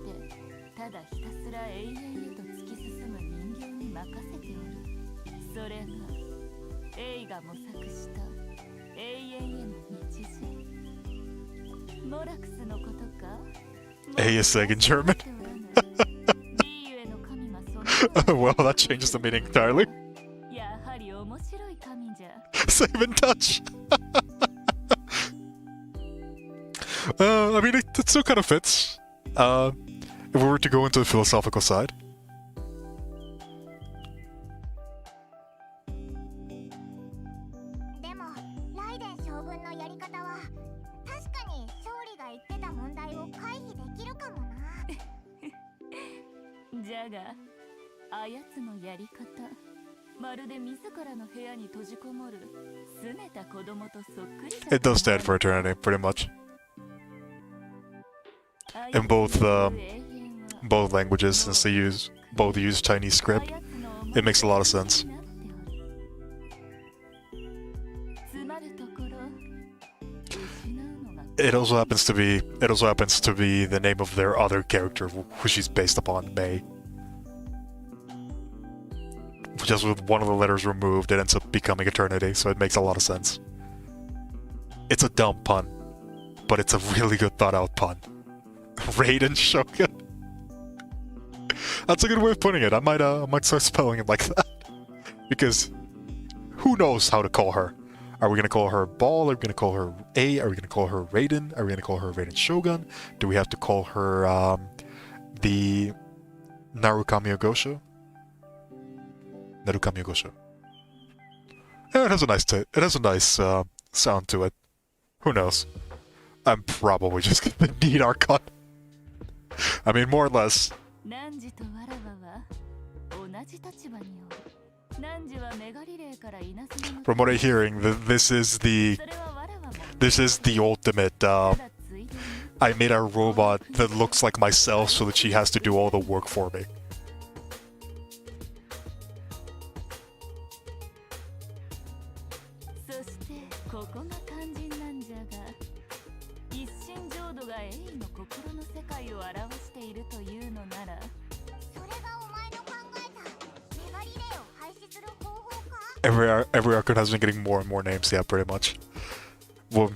ただひたすら永遠へと突き進む人形に任せておる。それがエイが模索した永遠への道じゃ。モラクスのことか？ A is saying in German. リーユへの神がその Well, that changes the meaning entirely. やはり面白い神じゃ。 Same in touch. I mean, it still kind of fits. If we were to go into the philosophical side. でもライデン将軍のやり方は確かに勝利が言ってた問題を回避できるかもな。じゃが、あやつのやり方、まるで自らの部屋に閉じこもる拗ねた子供とそっくりだ。 It does stand for eternity, pretty much. あ in both languages, since they both use Chinese script. It makes a lot of sense. It also happens to be the name of their other character, who she's based upon, Mei. Just with one of the letters removed, it ends up becoming Eternity, so it makes a lot of sense. It's a dumb pun, but it's a really good thought-out pun. Raiden Shogun. That's a good way of putting it. I might start spelling it like that, because who knows how to call her? Are we gonna call her Ball? Are we gonna call her A? Are we gonna call her Raiden? Are we gonna call her Raiden Shogun? Do we have to call her the Narukami Ogosho? Narukami Ogosho. Yeah, it has a nice sound to it. Who knows? I'm probably just gonna need our cut. I mean, more or less. From what I'm hearing, this is the ultimate. I made a robot that looks like myself, so that she has to do all the work for me. Every arc has been getting more and more names, yeah, pretty much. Well,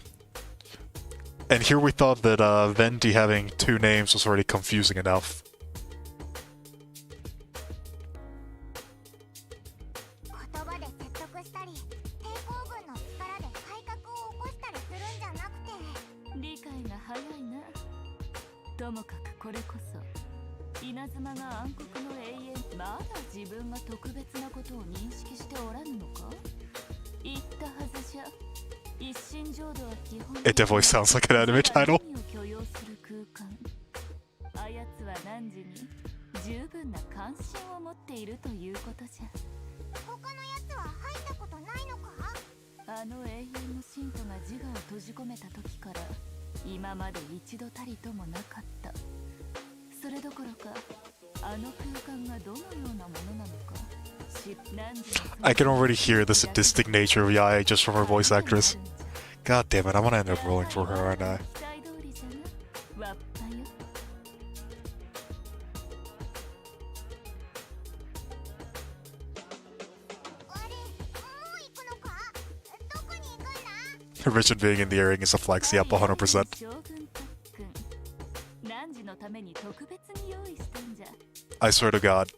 and here we thought that Venti having 2 names was already confusing enough. It definitely sounds like an anime title. I can already hear the sadistic nature of Yae just from her voice actress. God damn it, I'm gonna end up rolling for her, aren't I? Her vision being in the earring is a flex, yep, 100%. I swear to God.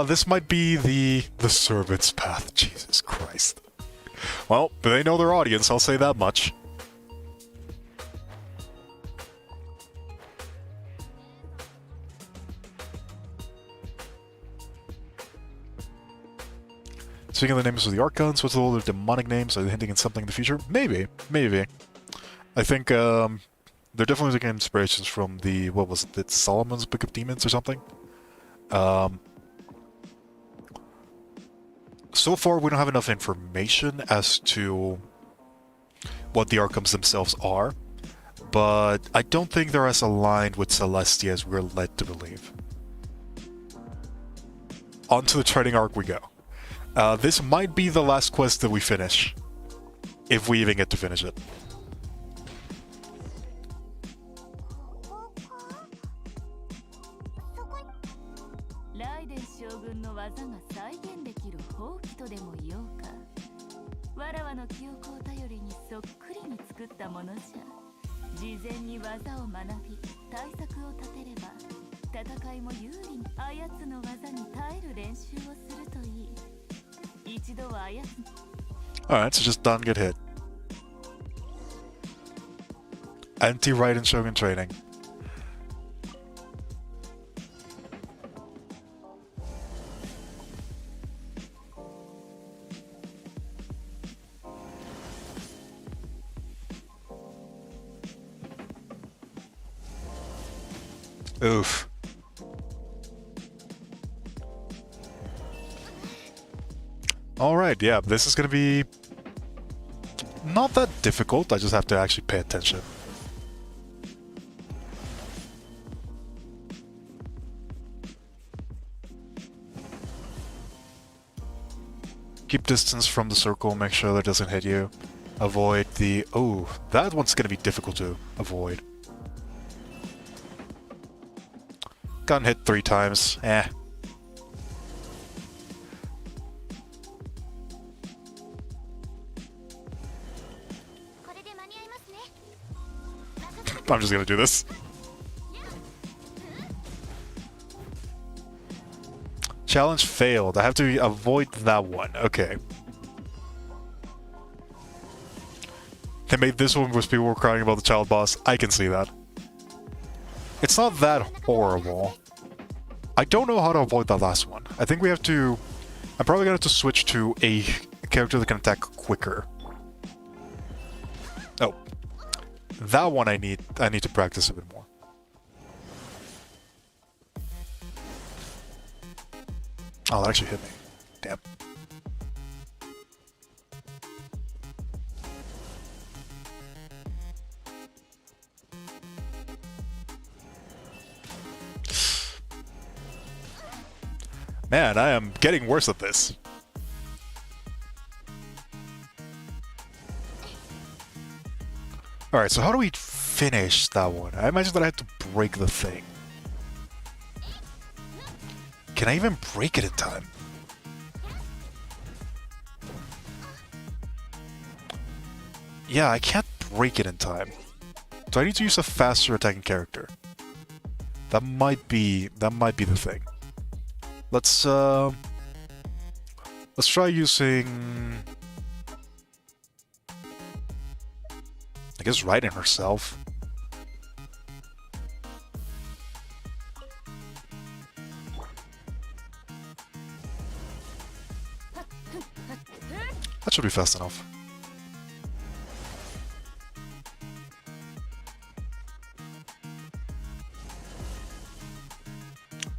This might be the servant's path. Jesus Christ. Well, they know their audience, I'll say that much. Speaking of the names of the Archons, what's all the demonic names? Are they hinting at something in the future? Maybe. I think, they're definitely taking inspirations from the, what was it, Solomon's Book of Demons or something? So far, we don't have enough information as to what the Archons themselves are, but I don't think they're as aligned with Celestia as we're led to believe. On to the training arc we go. This might be the last quest that we finish, if we even get to finish it. Alright, so just don't get hit. Anti-Raiden Shogun training. Oof. Alright, yeah, this is gonna be not that difficult, I just have to actually pay attention. Keep distance from the circle, make sure that doesn't hit you. Avoid the... Oh, that one's gonna be difficult to avoid. Gotten hit 3 times. Eh. I'm just gonna do this. Challenge failed. I have to avoid that one. Okay. They made this one with people were crying about the child boss. I can see that. It's not that horrible. I don't know how to avoid that last one. I think we have to... I'm probably gonna have to switch to a character that can attack quicker. Oh. That one I need to practice a bit more. Oh, that actually hit me. Damn. Man, I am getting worse at this. Alright, so how do we finish that one? I imagine that I have to break the thing. Can I even break it in time? Yeah, I can't break it in time. So I need to use a faster attacking character. That might be the thing. Let's try using, I guess, Raiden herself. That should be fast enough.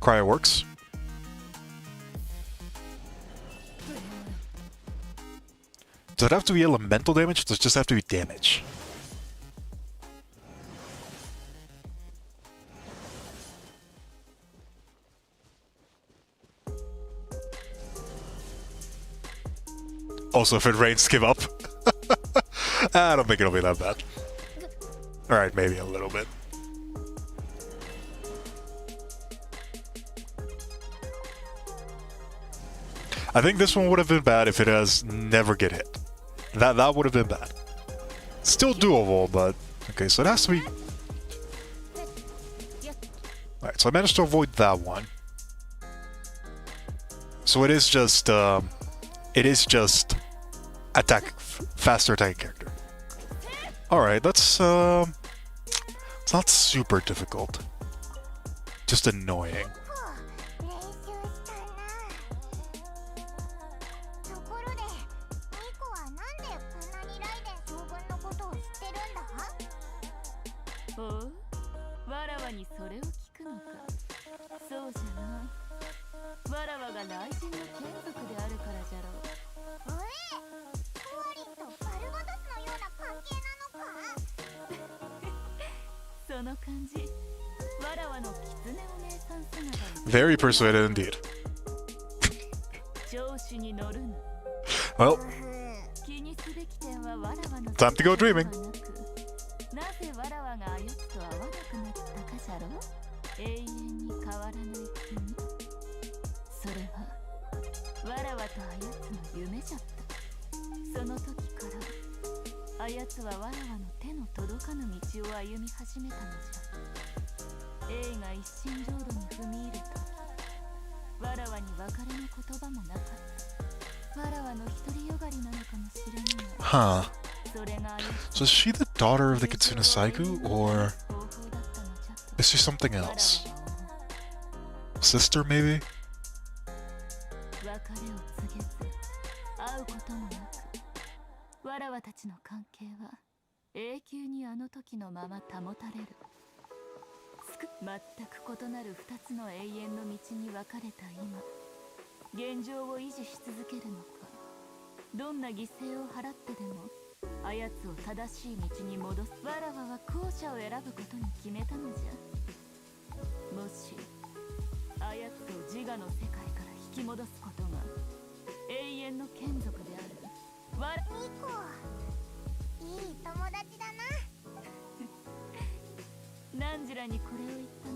Cryo works. Does it have to be elemental damage, or does it just have to be damage? Also, if it rains, give up. I don't think it'll be that bad. Alright, maybe a little bit. I think this one would have been bad if it has never get hit. That would have been bad. Still doable, but... Okay, so it has to be... Alright, so I managed to avoid that one. So it is just... faster attacking character. Alright, that's... It's not super difficult. Just annoying. Very persuaded indeed. Well, time to go dreaming. Huh. So is she the daughter of the Kitsune Saigu, or is she something else? Sister, maybe? あやつを正しい道に戻す。わらわは後者を選ぶことに決めたのじゃ。もしあやつを自我の世界から引き戻すことが永遠の眷属である。わらニコ、いい友達だな。ナンジラにこれを言ったの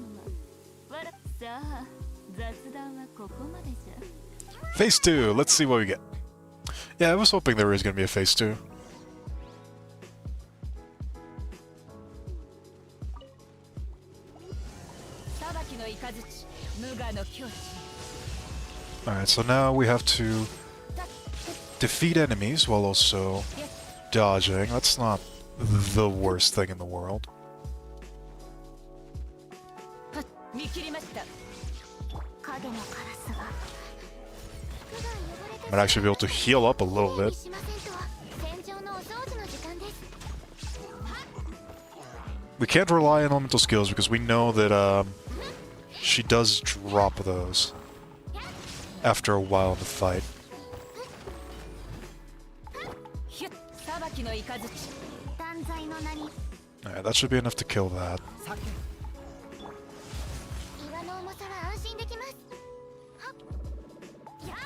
はわら。さあ雑談はここまでじゃ。 Phase 2, let's see what we get. Yeah, I was hoping there was going to be a phase 2. 裁きの雷無我の境地。 Alright, so now we have to defeat enemies while also dodging. That's not the worst thing in the world. 見切りました。影のカラスが Might actually be able to heal up a little bit. しませんと戦場のお掃除の時間です。 We can't rely on elemental skills because we know that she does drop those after a while in the fight. ヒュッ裁きの雷。断罪の名に Alright, that should be enough to kill that. 岩の重さは安心できます。はっやっ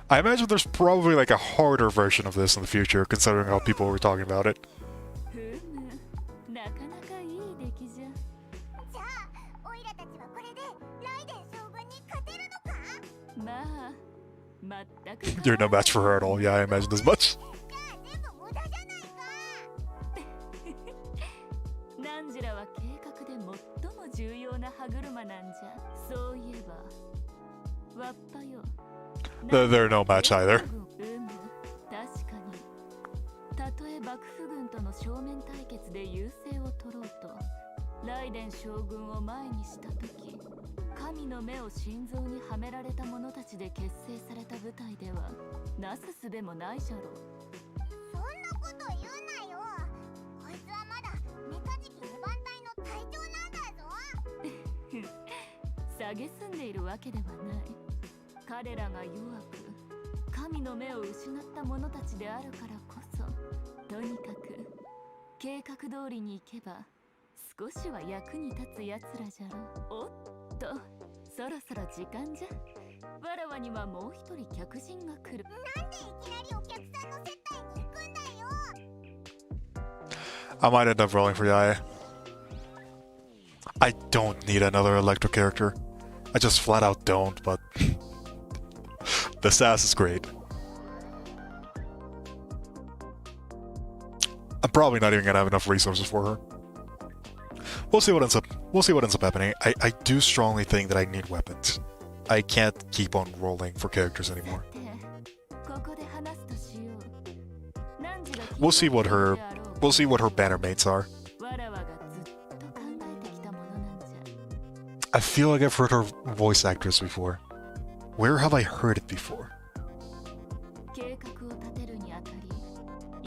I imagine there's probably like a harder version of this in the future, considering how people were talking about it. ふむ、なかなかいい出来じゃ。じゃあオイラたちはこれでライデン将軍に勝てるのか。まあ、全く。 You're no match for her at all. Yeah, I imagined as much. じゃあ全部無駄じゃないか。ナンジラは計画で最も重要な歯車なんじゃ。そういえば、わっぱよ。They're no match either. 確かに。たとえ幕府軍との正面対決で優勢を取ろうと、ライデン将軍を前にした時、神の目を心臓にはめられた者たちで結成された部隊ではなすすべもないじゃろう。そんなこと言うなよ。こいつはまだメカジキ2番隊の隊長なんだぞ。蔑んでいるわけではない。彼らが弱く神の目を失った者たちであるからこそ、とにかく計画通りに行けば少しは役に立つやつらじゃろ。おっと、そろそろ時間じゃ。わらわにはもう一人客人が来る。なんでいきなりお客さんの接待に行くんだよ。 I might end up rolling for Yae. I don't need another Electro character. I just flat out don't, but the sass is great. I'm probably not even gonna have enough resources for her. We'll see what ends up happening. I do strongly think that I need weapons. I can't keep on rolling for characters anymore. ここで話すとしよう。ナンジが We'll see what her banner mates are. わらわがずっと考えてきたものなんじゃ。 I feel like I've heard her voice actress before. Where have I heard it before? 計画を立てるにあたり、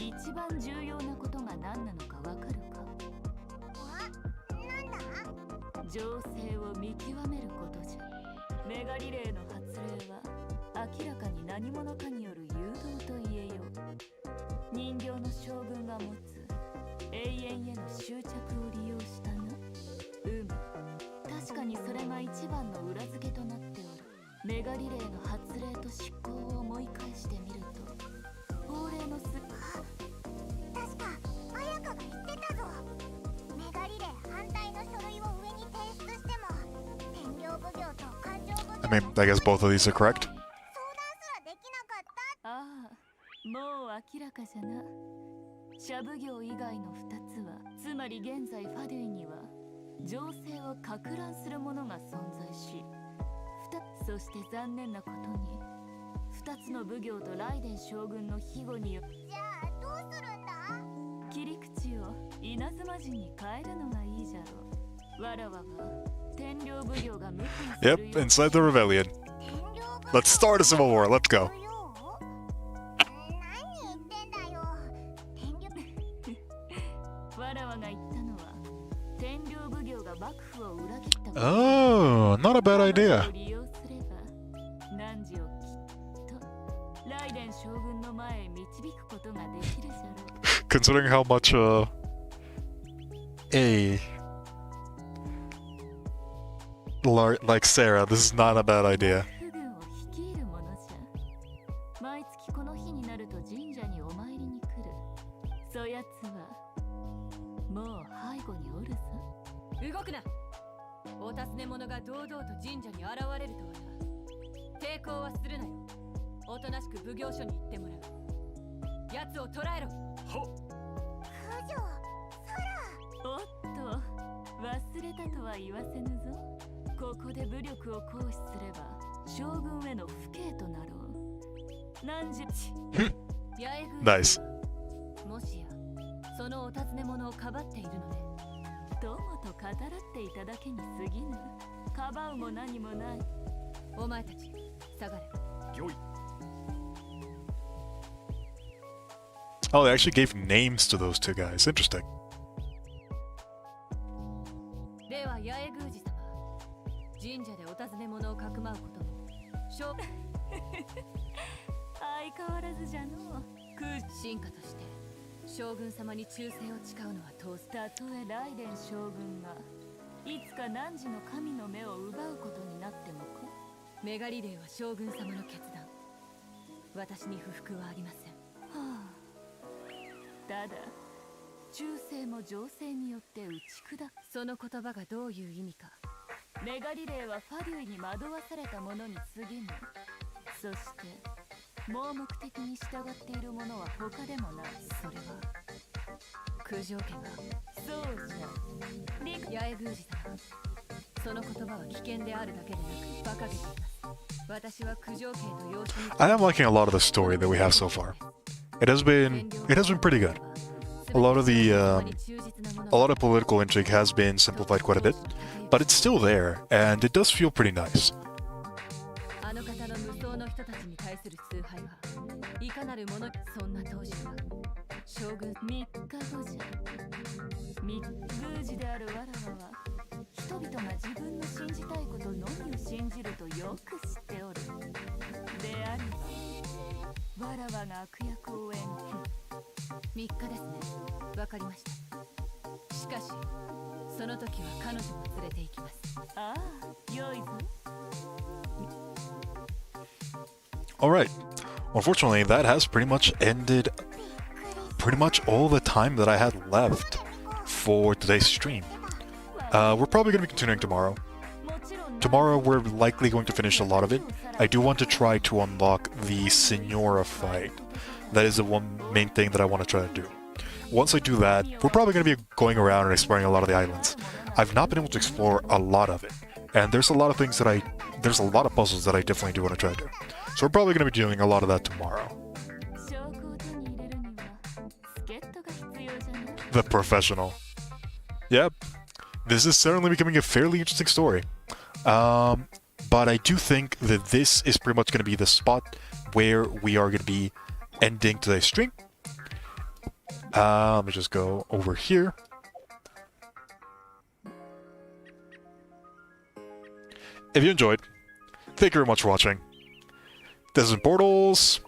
一番重要なことが何なのかわかるか。なんだ。情勢を見極めることじゃ。メガリレーの発令は明らかに何者かによる誘導と言えよう。人形の将軍が持つ永遠への執着を利用したな。確かにそれが一番の裏付けとなっておる。メガリレーの発令と執行を思い返してみると、法令の確か綾香が言ってたぞ。メガリレー反対の書類を上に提出しても天領奉行と勘定奉行 I mean, I guess both of these are correct. 相談すらできなかった。ああ、もう明らかじゃな。シャブ業以外の2つは、つまり現在ファデュイには情勢をか乱するものが存在し、そして残念なことに2つの奉行とライデン将軍の庇護によじゃあどうするんだ。切り口を稲妻人に変えるのがいいじゃろう。わらわは天領奉行が無関する Yep, inside the rebellion. Let's start a civil war. Let's go. 何言ってんだよ。わらわが言ったのは、天領奉行が幕府を裏切ったこと Oh, not a bad idea. を利用すれば、ナン汝をきっとライデン将軍の前へ導くことができるじゃろう。 Considering how much like Sarah, this is not a bad idea. 不軍を率いる者じゃ。毎月この日になると神社にお参りに来る。そやつはもう背後におるさ。動くな。お尋ね者が堂々と神社に現れるとはな。抵抗はするなよ。おとなしく奉行所に行ってもらう。奴を捕らえろ。は九条おっと、忘れたとは言わせぬぞ。ここで武力を行使すれば将軍への不敬となろう。何時八重宮 Nice. もしやそのお尋ね者をかばっているのね。ともと語らっていただけに過ぎぬ。かばうも何もない。お前たち下がれ。よい。 Oh, they actually gave names to those two guys. Interesting. では八重宮司様、神社でお尋ね者をかくまうことも相相変わらずじゃのう。進化として将軍様に忠誠を誓うのは当然。たとえライデン将軍がいつか汝の神の目を奪うことになってもか。メガリレーは将軍様の決断。私に不服はありません。はあ、ただ忠誠も情勢によって打ち砕く。その言葉がどういう意味か。メガリレーはファデュイに惑わされた者に過ぎぬ。そして盲目的に従っている者は他でもない。それは空城家が。そうじゃ。八重宮司様、その言葉は危険であるだけでなく馬鹿げています。私は九条家と養子に。 I am liking a lot of the story that we have so far. It has been pretty good. A lot of political intrigue has been simplified quite a bit, but it's still there, and it does feel pretty nice. あの方の無双の人たちに対する崇拝はいかなるもの。そんな当時は将軍3日後じゃ。宮司であるわらわは人々が自分の信じたいことのみを信じるとよく知っておる。であればわらわが悪役を演3日ですね。わかりました。しかしその時は彼女も連れて行きます。ああ、よいぞ。 Alright. Unfortunately, that has pretty much ended pretty much all the time that I had left for today's stream. We're probably going to be continuing tomorrow. Tomorrow, we're likely going to finish a lot of it. I do want to try to unlock the Senora fight. That is the one main thing that I want to try to do. Once I do that, we're probably going to be going around and exploring a lot of the islands. I've not been able to explore a lot of it, and there's a lot of things that there's a lot of puzzles that I definitely do want to try to do. So we're probably going to be doing a lot of that tomorrow. 証拠を手に入れるには助っ人が必要じゃな。 The professional. Yep. This is certainly becoming a fairly interesting story. But I do think that this is pretty much going to be the spot where we are going to be ending today's stream. Let me just go over here. If you enjoyed, thank you very much for watching. This is Portals.